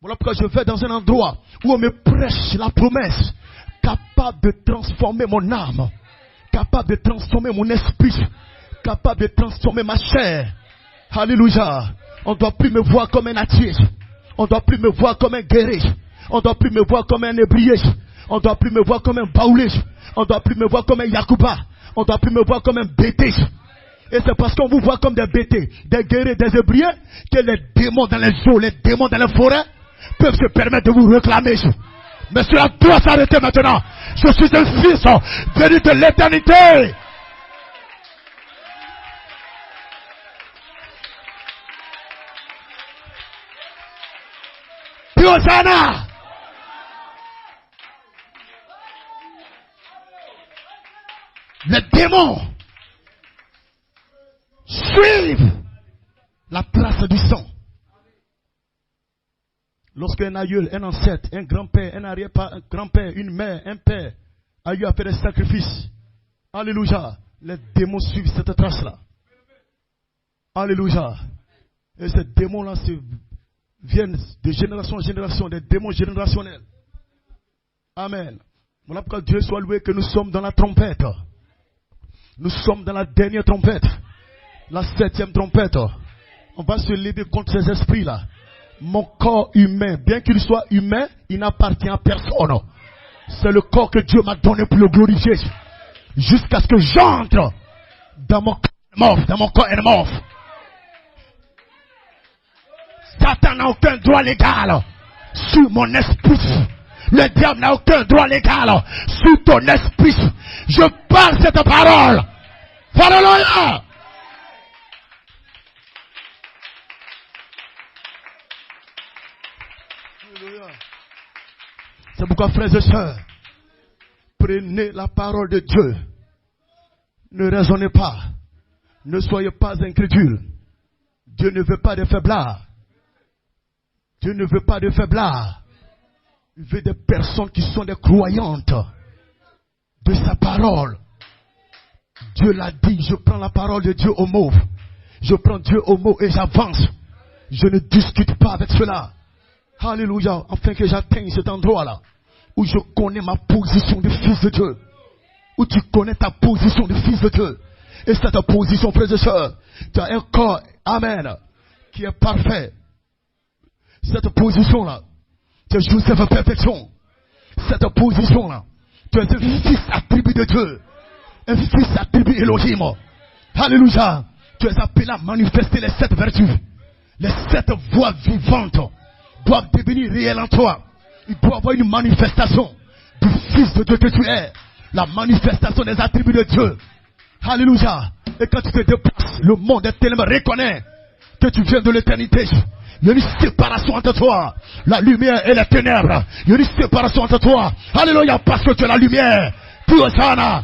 Voilà pourquoi je vais dans un endroit où on me prêche la promesse, capable de transformer mon âme, capable de transformer mon esprit, capable de transformer ma chair. Alléluia. On ne doit plus me voir comme un attier. On ne doit plus me voir comme un guerrier. On ne doit plus me voir comme un ébrié. On ne doit plus me voir comme un baoulé. On ne doit plus me voir comme un Yacouba. On ne doit plus me voir comme un bêté. Et c'est parce qu'on vous voit comme des bêtés, des guerriers, des ébriés, que les démons dans les eaux, les démons dans les forêts peuvent se permettre de vous réclamer. Mais cela doit s'arrêter maintenant. Je suis un fils venu de l'éternité. Hosanna. Les démons suivent la trace du sang. Lorsqu'un aïeul, un ancêtre, un grand-père, un arrière-père, un grand-père, une mère, un père a eu à faire des sacrifices, alléluia, les démons suivent cette trace-là. Alléluia. Et ces démons-là viennent de génération en génération, des démons générationnels. Amen. Voilà pourquoi Dieu soit loué que nous sommes dans la trompette. Nous sommes dans la dernière trompette. La 7e trompette. On va se lever contre ces esprits-là. Mon corps humain, bien qu'il soit humain, il n'appartient à personne. C'est le corps que Dieu m'a donné pour le glorifier. Jusqu'à ce que j'entre dans mon corps mort, dans mon corps mort. Satan n'a aucun droit légal sur mon esprit. Le diable n'a aucun droit légal sur ton esprit. Je parle cette parole. Alléluia. C'est pourquoi, frères et sœurs, prenez la parole de Dieu. Ne raisonnez pas. Ne soyez pas incrédules. Dieu ne veut pas de faiblards. Dieu ne veut pas de faiblards. Il veut des personnes qui sont des croyantes de sa parole. Dieu l'a dit, je prends la parole de Dieu au mot. Je prends Dieu au mot et j'avance. Je ne discute pas avec cela. Alléluia, afin que j'atteigne cet endroit-là où je connais ma position de fils de Dieu. Où tu connais ta position de fils de Dieu. Et cette position, frères et sœurs, tu as un corps, amen, qui est parfait. Cette position-là, tu joues cette perfection. Cette position-là, tu es un fils attribué de Dieu. Un fils attribué Elohim. Alléluia. Tu es appelé à manifester les 7 vertus. Les 7 voix vivantes doivent devenir réelles en toi. Il doit y avoir une manifestation du fils de Dieu que tu es. La manifestation des attributs de Dieu. Alléluia. Et quand tu te déplaces, le monde est tellement reconnaît que tu viens de l'éternité. Il y a une séparation entre toi, la lumière et les ténèbres. Il y a une séparation entre toi. Alléluia, parce que tu es la lumière. Tu es sana.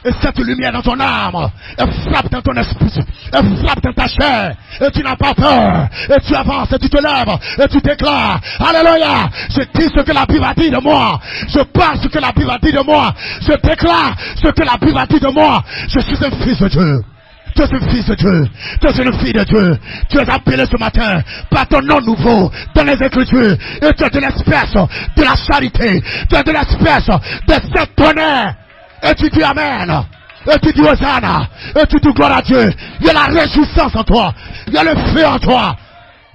Et cette lumière dans ton âme, elle frappe dans ton esprit, elle frappe dans ta chair, et tu n'as pas peur, et tu avances, et tu te lèves, et tu déclares, alléluia, je dis ce que la Bible a dit de moi, je parle ce que la Bible a dit de moi, je déclare ce que la Bible a dit de moi, je suis un fils de Dieu. Tu es un fils de Dieu. Tu es une fille de Dieu. Tu es appelé ce matin par ton nom nouveau dans les Écritures. Et tu es de l'espèce de la charité. Tu es de l'espèce de cette tonnerre. Et tu dis Amen. Et tu dis Hosanna. Et tu dis gloire à Dieu. Il y a la réjouissance en toi. Il y a le feu en toi.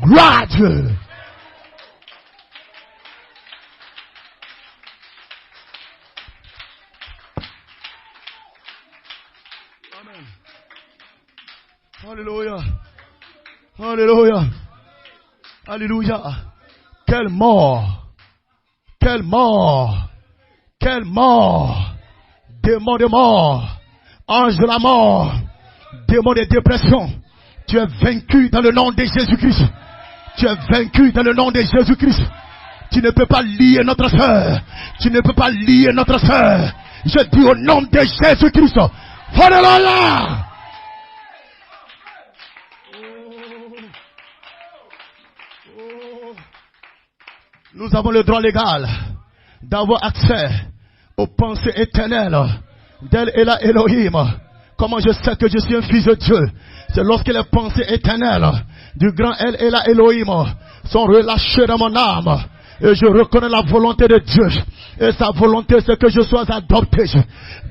Gloire à Dieu. Alléluia. Alléluia. Alléluia. Quelle mort. Quelle mort. Quelle mort. Démon de mort. Ange de la mort. Démon de dépression. Tu es vaincu dans le nom de Jésus-Christ. Tu es vaincu dans le nom de Jésus-Christ. Tu ne peux pas lier notre sœur. Tu ne peux pas lier notre sœur. Je dis au nom de Jésus-Christ. Alléluia. Nous avons le droit légal d'avoir accès aux pensées éternelles d'El Elohim. Comment je sais que je suis un fils de Dieu? C'est lorsque les pensées éternelles du grand El Elohim sont relâchées dans mon âme. Et je reconnais la volonté de Dieu. Et sa volonté, c'est que je sois adopté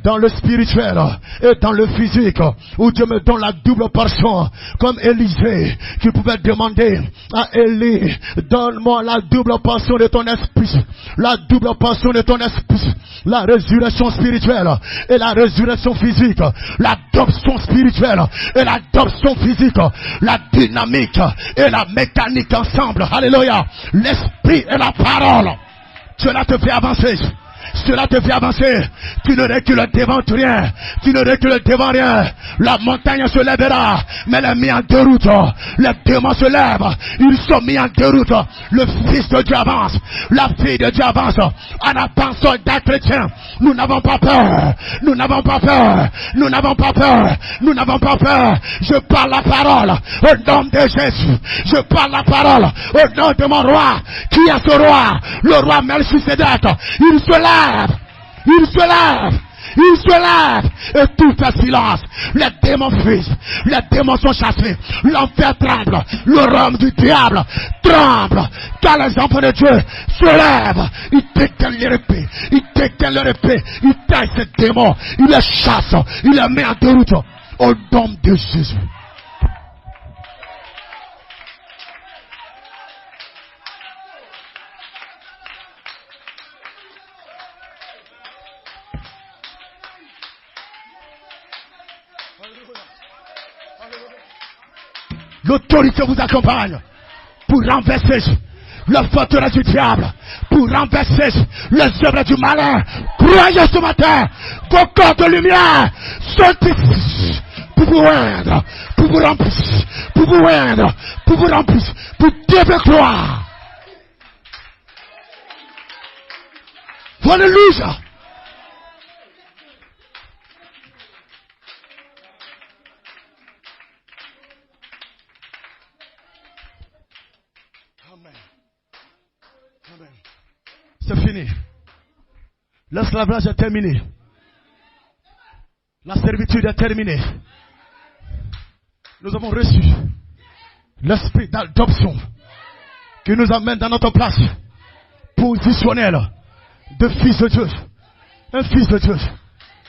dans le spirituel et dans le physique, où Dieu me donne la double portion, comme Élisée, qui pouvait demander à Élie, donne-moi la double portion de ton esprit, la double portion de ton esprit, la résurrection spirituelle et la résurrection physique, l'adoption spirituelle et l'adoption physique, la dynamique et la mécanique ensemble. Alléluia. L'esprit et la parole. Cela te fait avancer. Cela te fait avancer. Tu ne recules devant rien. Tu ne recules devant rien. La montagne se lèvera, mais elle est mise en déroute. Les démons se lèvent. Ils sont mis en déroute. Le Fils de Dieu avance. La fille de Dieu avance. En avançant d'un chrétien. Nous n'avons pas peur. Nous n'avons pas peur. Nous n'avons pas peur. Nous n'avons pas peur. Je parle la parole au nom de Jésus. Je parle la parole au nom de mon roi. Qui est ce roi? Le roi Melchisedec. Il se lève. Il se lève. Il se lève. Et tout fait silence. Les démons fuient. Les démons sont chassés. L'enfer tremble. Le rhum du diable tremble. Car les enfants de Dieu se lèvent. Ils détiennent leur épée. Ils détiennent leur épée. Ils taillent ces démons. Ils les chassent. Ils les mettent en déroute. Au nom de Jésus. L'autorité vous accompagne pour renverser la forteresse du diable, pour renverser les œuvres du malin. Croyez ce matin vos corps de lumière sont ici pour vous rendre, pour vous remplir, pour vous rendre, pour vous remplir, pour Dieu gloire. Alléluia. C'est fini. L'esclavage est terminé. La servitude est terminée. Nous avons reçu l'esprit d'adoption qui nous amène dans notre place positionnelle de fils de Dieu. Un fils de Dieu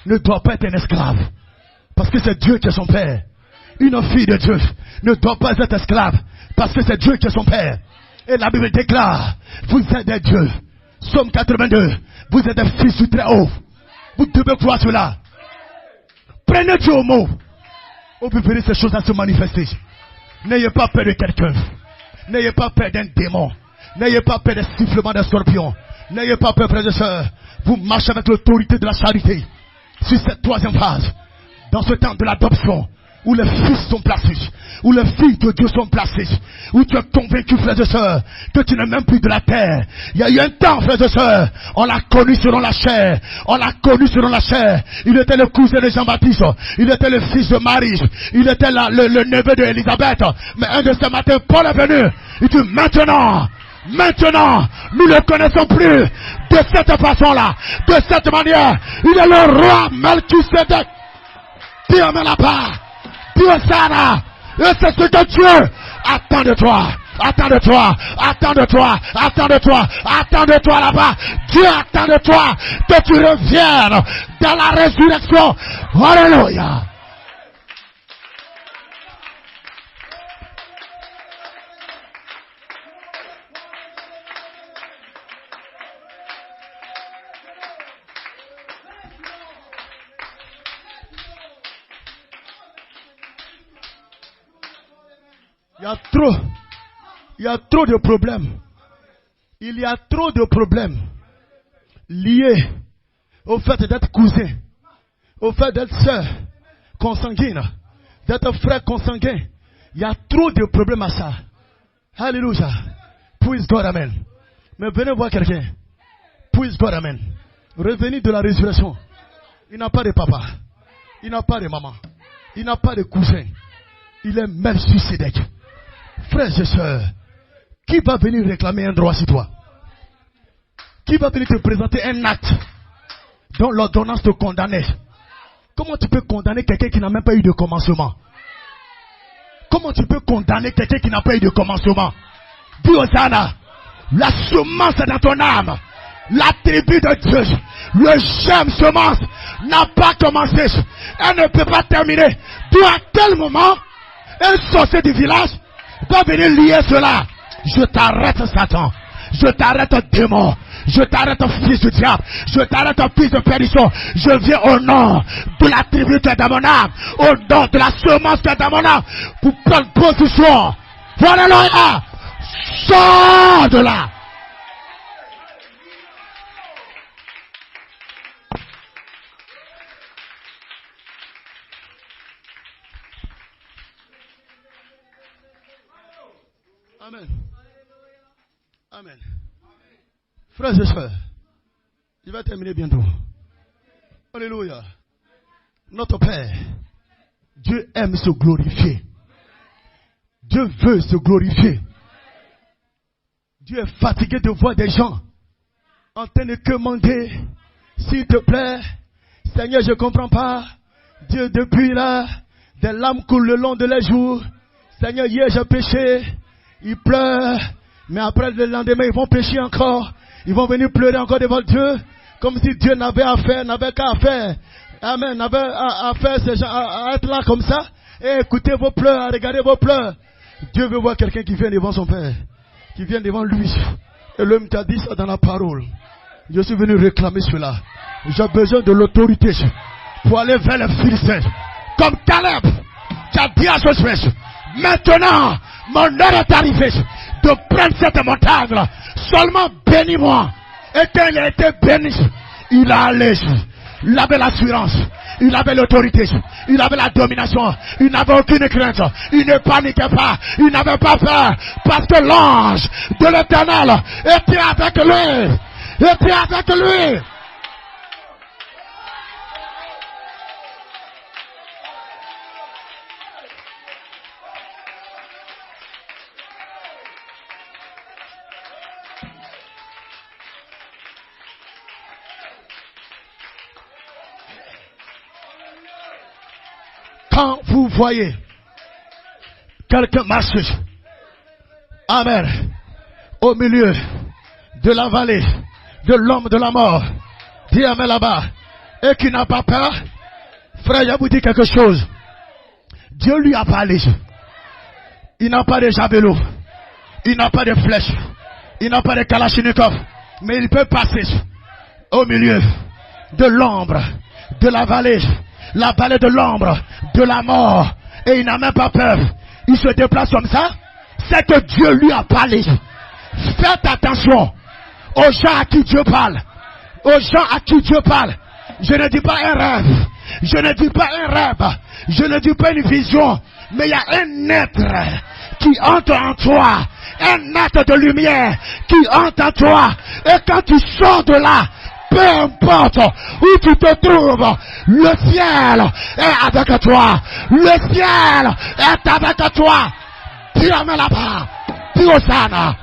ne doit pas être un esclave parce que c'est Dieu qui est son père. Une fille de Dieu ne doit pas être esclave parce que c'est Dieu qui est son père. Et la Bible déclare, vous êtes des dieux. Somme 82, vous êtes des fils du Très-Haut. Vous devez croire cela. Prenez Dieu au mot. Vous verrez ces choses à se manifester. N'ayez pas peur de quelqu'un. N'ayez pas peur d'un démon. N'ayez pas peur des sifflements des scorpions. N'ayez pas peur, frères et sœurs. Vous marchez avec l'autorité de la charité. Sur cette troisième phase, dans ce temps de l'adoption, où les fils sont placés, où les filles de Dieu sont placées, où tu es convaincu, frères et sœurs, que tu n'es même plus de la terre. Il y a eu un temps, frères et sœurs, on l'a connu selon la chair. On l'a connu selon la chair. Il était le cousin de Jean-Baptiste. Il était le fils de Marie. Il était le neveu d'Élisabeth. Mais un de ces matins, Paul est venu. Il dit, maintenant, nous ne connaissons plus de cette façon-là, de cette manière. Il est le roi Melchisedec. Dis amen la part. Dis Hosanna. Et c'est ce que Dieu attend de toi. Attends de toi, attends de toi, attends de toi, attends de toi là-bas. Dieu attend de toi que tu reviennes dans la résurrection. Alléluia. Il y a trop de problèmes. Il y a trop de problèmes liés au fait d'être cousin, au fait d'être sœur consanguine, d'être frère consanguin. Il y a trop de problèmes à ça. Alléluia. Praise God, amen. Mais venez voir quelqu'un. Praise God, amen. Revenez de la résurrection. Il n'a pas de papa. Il n'a pas de maman. Il n'a pas de cousin. Il est même suicidaire. Frères et sœurs, qui va venir réclamer un droit sur toi? Qui va venir te présenter un acte dont l'ordonnance te condamnait? Comment tu peux condamner quelqu'un qui n'a même pas eu de commencement? Comment tu peux condamner quelqu'un qui n'a pas eu de commencement? Dis Hosanna, la semence est dans ton âme. La tribu de Dieu, le germe semence n'a pas commencé. Elle ne peut pas terminer. D'où à quel moment un sorcier du village va venir lier cela? Je t'arrête, Satan. Je t'arrête, démon. Je t'arrête, fils du diable. Je t'arrête, fils de perdition. Je viens au nom de la tribu qui est dans mon âme, au nom de la semence qui est dans mon âme, pour prendre position. Alléluia. Sors de là. Amen. Amen. Frères et sœurs, il va terminer bientôt. Alléluia. Notre Père, Dieu aime se glorifier. Dieu veut se glorifier. Dieu est fatigué de voir des gens en train de commander. S'il te plaît, Seigneur, je ne comprends pas. Dieu, depuis là, des larmes coulent le long de les jours. Seigneur, hier j'ai péché. Ils pleurent. Mais après le lendemain, ils vont pécher encore. Ils vont venir pleurer encore devant Dieu. Comme si Dieu n'avait qu'à faire. Amen. N'avait à faire ces gens, à être là comme ça. Et écoutez vos pleurs, à regarder vos pleurs. Dieu veut voir quelqu'un qui vient devant son Père. Qui vient devant lui. Et l'homme t'a dit ça dans la parole. Je suis venu réclamer cela. J'ai besoin de l'autorité pour aller vers les Philistins. Comme Caleb, qui a dit à Josué, maintenant, mon heure est arrivée de prendre cette montagne. Seulement bénis-moi. Et quand il a été béni, il a allé. Il avait l'assurance. Il avait l'autorité. Il avait la domination. Il n'avait aucune crainte. Il ne paniquait pas. Il n'avait pas peur. Parce que l'ange de l'Éternel était avec lui. Était avec lui. Quand vous voyez quelqu'un marcher, amen, au milieu de la vallée de l'homme de la mort, dis amen là-bas, et qui n'a pas peur, frère, je vous dis quelque chose. Dieu lui a parlé. Il n'a pas de javelot, il n'a pas de flèche, il n'a pas de kalachnikov, mais il peut passer au milieu de l'ombre de la vallée de l'ombre de la mort, et il n'a même pas peur. Il se déplace comme ça. C'est que Dieu lui a parlé. Faites attention aux gens à qui Dieu parle. Aux gens à qui Dieu parle. Je ne dis pas un rêve. Je ne dis pas un rêve. Je ne dis pas une vision. Mais il y a un être qui entre en toi. Un être de lumière qui entre en toi. Et quand tu sors de là, peu importe où tu te trouves, le ciel est avec toi. Le ciel est avec toi. Dis amen là-bas. Dis Hosanna.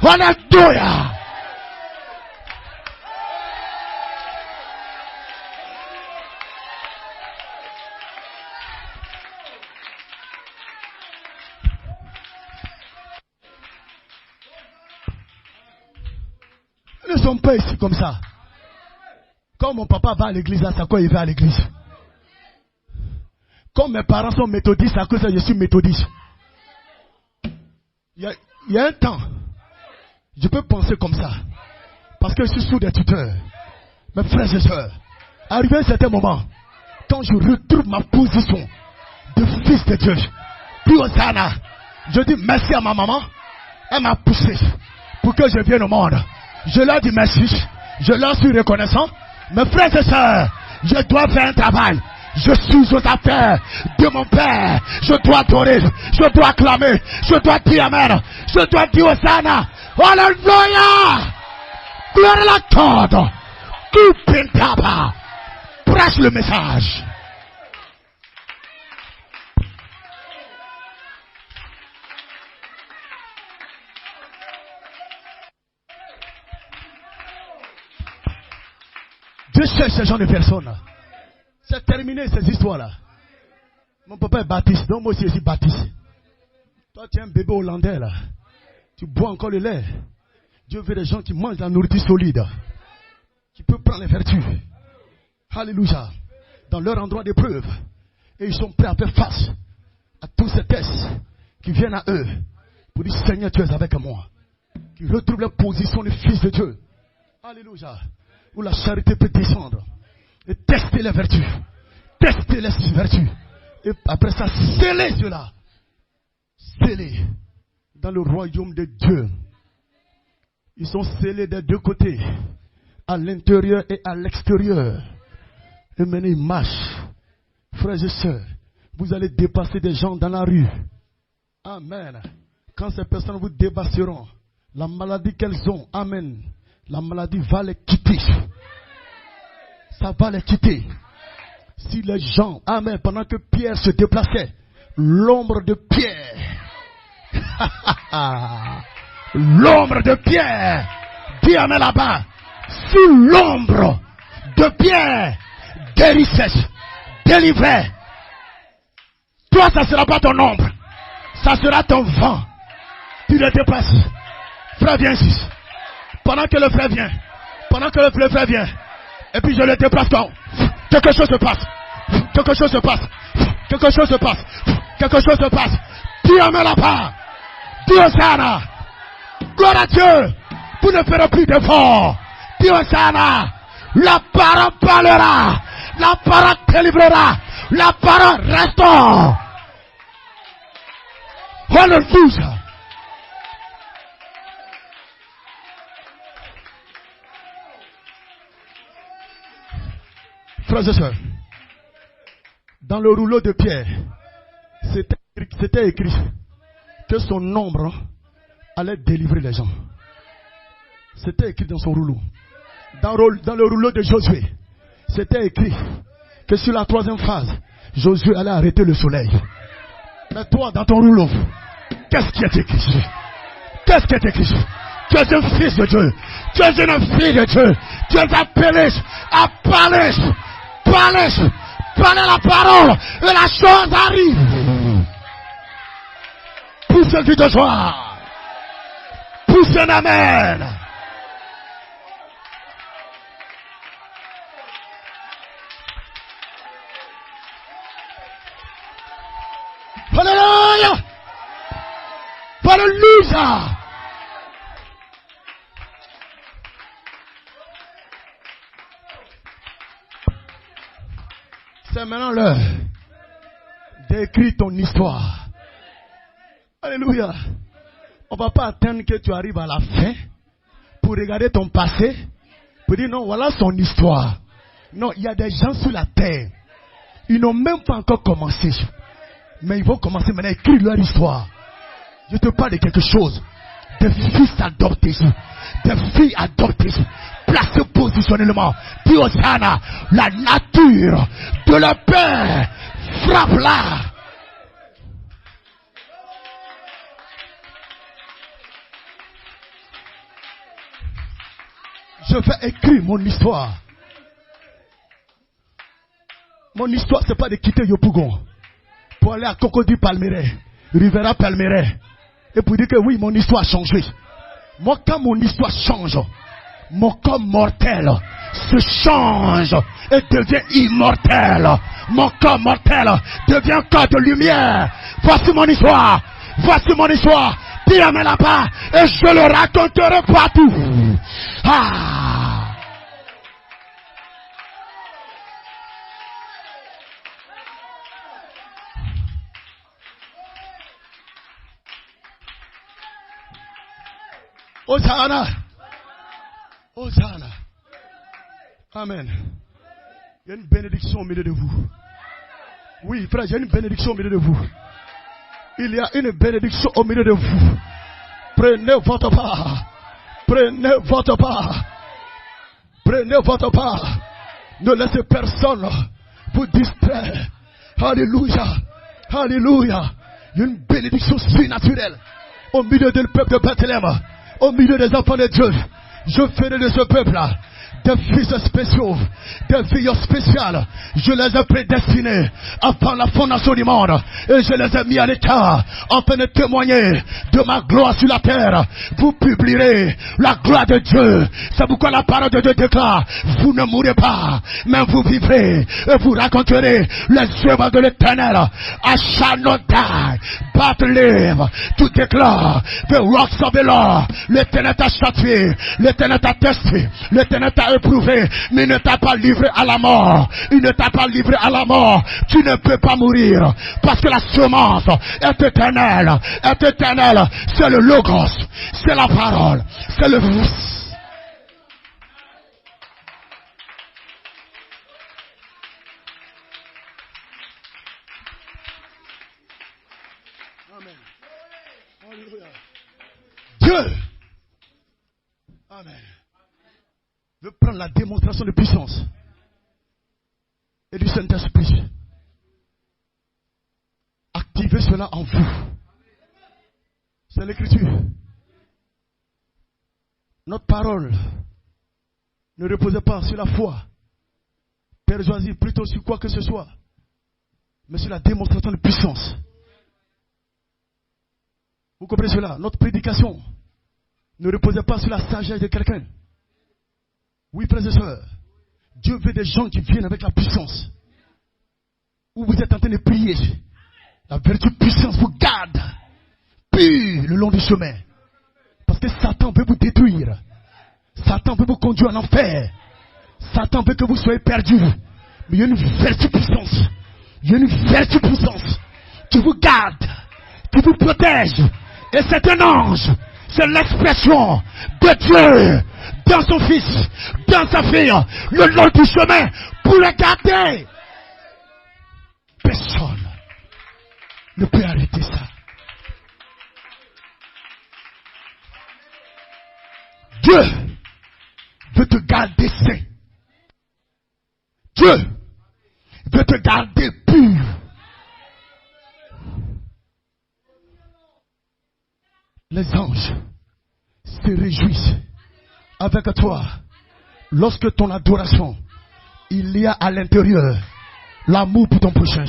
Alléluia. sommes pas ici comme ça. Quand mon papa va à l'église, c'est à quoi il va à l'église. Comme mes parents sont méthodistes, à cause de ça, je suis méthodiste. Il y a un temps, je peux penser comme ça. Parce que je suis sous des tuteurs. Mes frères et sœurs, arrivé à un certain moment, quand je retrouve ma position de fils de Dieu, puis Hosanna, je dis merci à ma maman. Elle m'a poussé pour que je vienne au monde. Je leur dis merci. Je leur suis reconnaissant. Mes frères et sœurs, je dois faire un travail. Je suis aux affaires de mon Père. Je dois adorer. Je dois acclamer. Je dois dire Amen. Je dois dire Hosanna. Alléluia. Gloire à la corde. Kupintaba. Prêche le message. Dieu cherche ce genre de personnes. C'est terminé ces histoires-là. Mon papa est baptiste, donc moi aussi je suis baptiste. Toi tu es un bébé hollandais là. Tu bois encore le lait. Dieu veut des gens qui mangent la nourriture solide. Qui peuvent prendre les vertus. Alléluia. Dans leur endroit d'épreuve. Et ils sont prêts à faire face à tous ces tests qui viennent à eux. Pour dire Seigneur tu es avec moi. Qui retrouvent leur position de fils de Dieu. Alléluia. Où la charité peut descendre et tester les vertus, tester les vertus, et après ça, sceller cela, sceller dans le royaume de Dieu. Ils sont scellés des deux côtés, à l'intérieur et à l'extérieur. Et maintenant, ils marchent. Frères et sœurs, vous allez dépasser des gens dans la rue. Amen. Quand ces personnes vous dépasseront, la maladie qu'elles ont, amen. La maladie va les quitter. Ça va les quitter. Si les gens, amen, pendant que Pierre se déplaçait, l'ombre de Pierre, l'ombre de Pierre, dis amen là-bas, sous l'ombre de Pierre, guérissait, délivrait. Toi, ça ne sera pas ton ombre, ça sera ton vent. Tu le déplaces. Frère, viens ici. Pendant que le frère vient, et puis je le déplace quand quelque chose se passe, quelque chose se passe, quelque chose se passe, quelque chose se passe. Dis amen là-bas, dis Hosanna, gloire à Dieu, vous ne ferez plus d'efforts, dis Hosanna, la parole parlera, la parole délivrera, la parole restaure. Alléluia. Frères et sœurs, dans le rouleau de Pierre, c'était écrit que son ombre allait délivrer les gens. C'était écrit dans son rouleau. Dans le rouleau de Josué, c'était écrit que sur la troisième phase, Josué allait arrêter le soleil. Mais toi, dans ton rouleau, qu'est-ce qui est écrit? Qu'est-ce qui est écrit? Tu es un fils de Dieu. Tu es une fille de Dieu. Tu es appelé à parler. Parlez la parole et la chose arrive. Pousse un cri de joie. Pousse un amen. Alléluia. Alléluia. C'est maintenant l'heure d'écrire ton histoire. Alléluia. On ne va pas attendre que tu arrives à la fin pour regarder ton passé, pour dire non, voilà son histoire. Non, il y a des gens sur la terre. Ils n'ont même pas encore commencé. Mais ils vont commencer maintenant à écrire leur histoire. Je te parle de quelque chose. Des fils adoptés. Des filles adoptées. Placez positionnellement. Dis Hosanna, la nature de la paix frappe là. Je vais écrire mon histoire. Mon histoire, c'est pas de quitter Yopougon pour aller à Cocody Palmeraie, Rivera Palmeraie, et pour dire que oui, mon histoire a changé. Moi, quand mon histoire change, mon corps mortel se change et devient immortel. Mon corps mortel devient un corps de lumière. Voici mon histoire. Voici mon histoire. Tire-moi là-bas et je le raconterai partout. Ah. Hosanna. Hosanna. Amen. Il y a une bénédiction au milieu de vous. Oui, frère, il y a une bénédiction au milieu de vous. Il y a une bénédiction au milieu de vous. Prenez votre part. Prenez votre part. Prenez votre part. Ne laissez personne vous distraire. Alléluia. Alléluia. Il y a une bénédiction surnaturelle au milieu du peuple de Bethléem. Au milieu des enfants de Dieu. Je ferai de ce peuple-là des fils spéciaux, des filles spéciales. Je les ai prédestinés avant la fondation du monde. Et je les ai mis à l'écart afin de témoigner de ma gloire sur la terre. Vous publierez la gloire de Dieu. C'est pourquoi la parole de Dieu déclare: vous ne mourrez pas, mais vous vivrez. Et vous raconterez les œuvres de l'Éternel. I shall not die, but live. Tout déclare: the works of the Lord. L'Éternel t'a châtié, l'Éternel t'a testé, l'Éternel t'a éprouvé, mais il ne t'a pas livré à la mort. Il ne t'a pas livré à la mort. Tu ne peux pas mourir parce que la semence est éternelle. Est éternelle. C'est le logos, c'est la parole, c'est le fils. Amen. Alléluia. Dieu. Amen. Veut prendre la démonstration de puissance et du Saint-Esprit. Activez cela en vous. C'est l'écriture. Notre parole ne reposait pas sur la foi persuasive, plutôt sur quoi que ce soit, mais sur la démonstration de puissance. Vous comprenez cela? Notre prédication ne reposait pas sur la sagesse de quelqu'un. Oui, frères et sœurs, Dieu veut des gens qui viennent avec la puissance. Où vous êtes en train de prier, la vertu puissance vous garde pur le long du chemin. Parce que Satan veut vous détruire. Satan veut vous conduire en enfer. Satan veut que vous soyez perdus. Mais il y a une vertu puissance. Il y a une vertu puissance qui vous garde, qui vous protège. Et c'est un ange. C'est l'expression de Dieu dans son fils, dans sa fille, le long du chemin, pour le garder. Personne ne peut arrêter ça. Dieu veut te garder sain. Dieu veut te garder pur. Les anges se réjouissent avec toi lorsque ton adoration, il y a à l'intérieur l'amour pour ton prochain.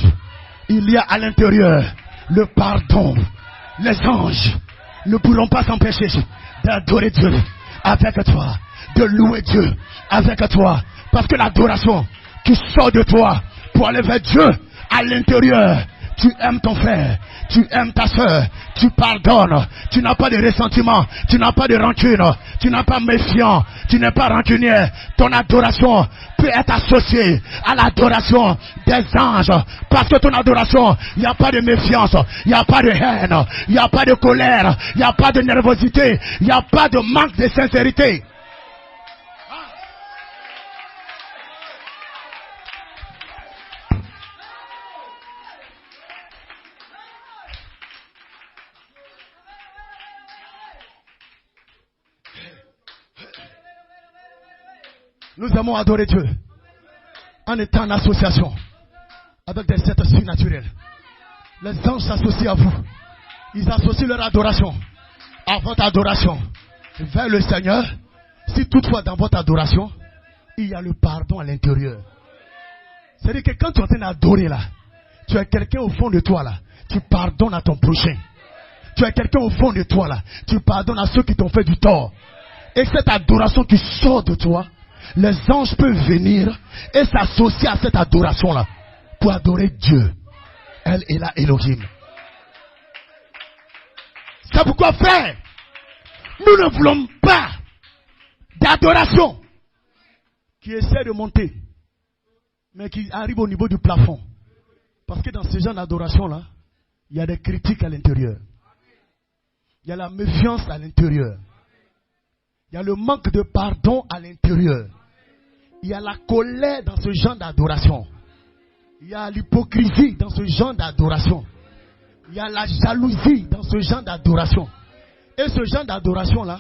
Il y a à l'intérieur le pardon. Les anges ne pourront pas s'empêcher d'adorer Dieu avec toi, de louer Dieu avec toi, parce que l'adoration qui sort de toi pour aller vers Dieu à l'intérieur. Tu aimes ton frère, tu aimes ta soeur, tu pardonnes, tu n'as pas de ressentiment, tu n'as pas de rancune, tu n'as pas méfiant, tu n'es pas rancunier. Ton adoration peut être associée à l'adoration des anges, parce que ton adoration, il n'y a pas de méfiance, il n'y a pas de haine, il n'y a pas de colère, il n'y a pas de nervosité, il n'y a pas de manque de sincérité. Nous aimons adorer Dieu en étant en association avec des êtres surnaturels. Les anges s'associent à vous. Ils associent leur adoration à votre adoration vers le Seigneur. Si toutefois dans votre adoration, il y a le pardon à l'intérieur. C'est-à-dire que quand tu es en train d'adorer là, tu as quelqu'un au fond de toi là, tu pardonnes à ton prochain. Tu as quelqu'un au fond de toi là, tu pardonnes à ceux qui t'ont fait du tort. Et cette adoration qui sort de toi, les anges peuvent venir et s'associer à cette adoration-là pour adorer Dieu. Elle est là, Elohim. C'est pourquoi, frère, nous ne voulons pas d'adoration qui essaie de monter, mais qui arrive au niveau du plafond. Parce que dans ce genre d'adoration-là, il y a des critiques à l'intérieur. Il y a la méfiance à l'intérieur. Il y a le manque de pardon à l'intérieur. Il y a la colère dans ce genre d'adoration. Il y a l'hypocrisie dans ce genre d'adoration. Il y a la jalousie dans ce genre d'adoration. Et ce genre d'adoration-là,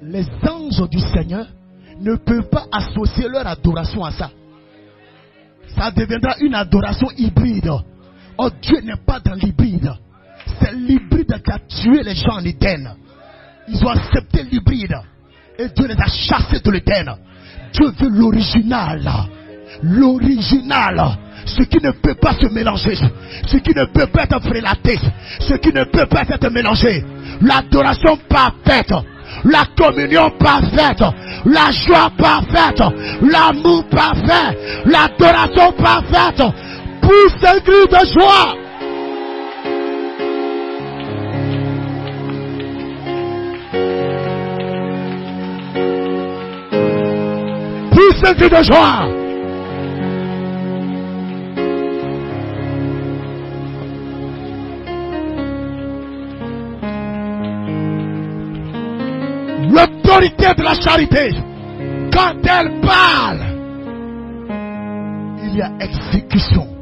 les anges du Seigneur ne peuvent pas associer leur adoration à ça. Ça deviendra une adoration hybride. Oh, Dieu n'est pas dans l'hybride. C'est l'hybride qui a tué les gens en Éden. Ils ont accepté l'hybride. Et Dieu les a chassés de l'Éden. Dieu veut l'original. L'original. Ce qui ne peut pas se mélanger. Ce qui ne peut pas être frélaté. Ce qui ne peut pas être mélangé. L'adoration parfaite. La communion parfaite. La joie parfaite. L'amour parfait. L'adoration parfaite. Pousse un cri de joie. Pousse un cri de joie. L'autorité de la charité, quand elle parle, il y a exécution.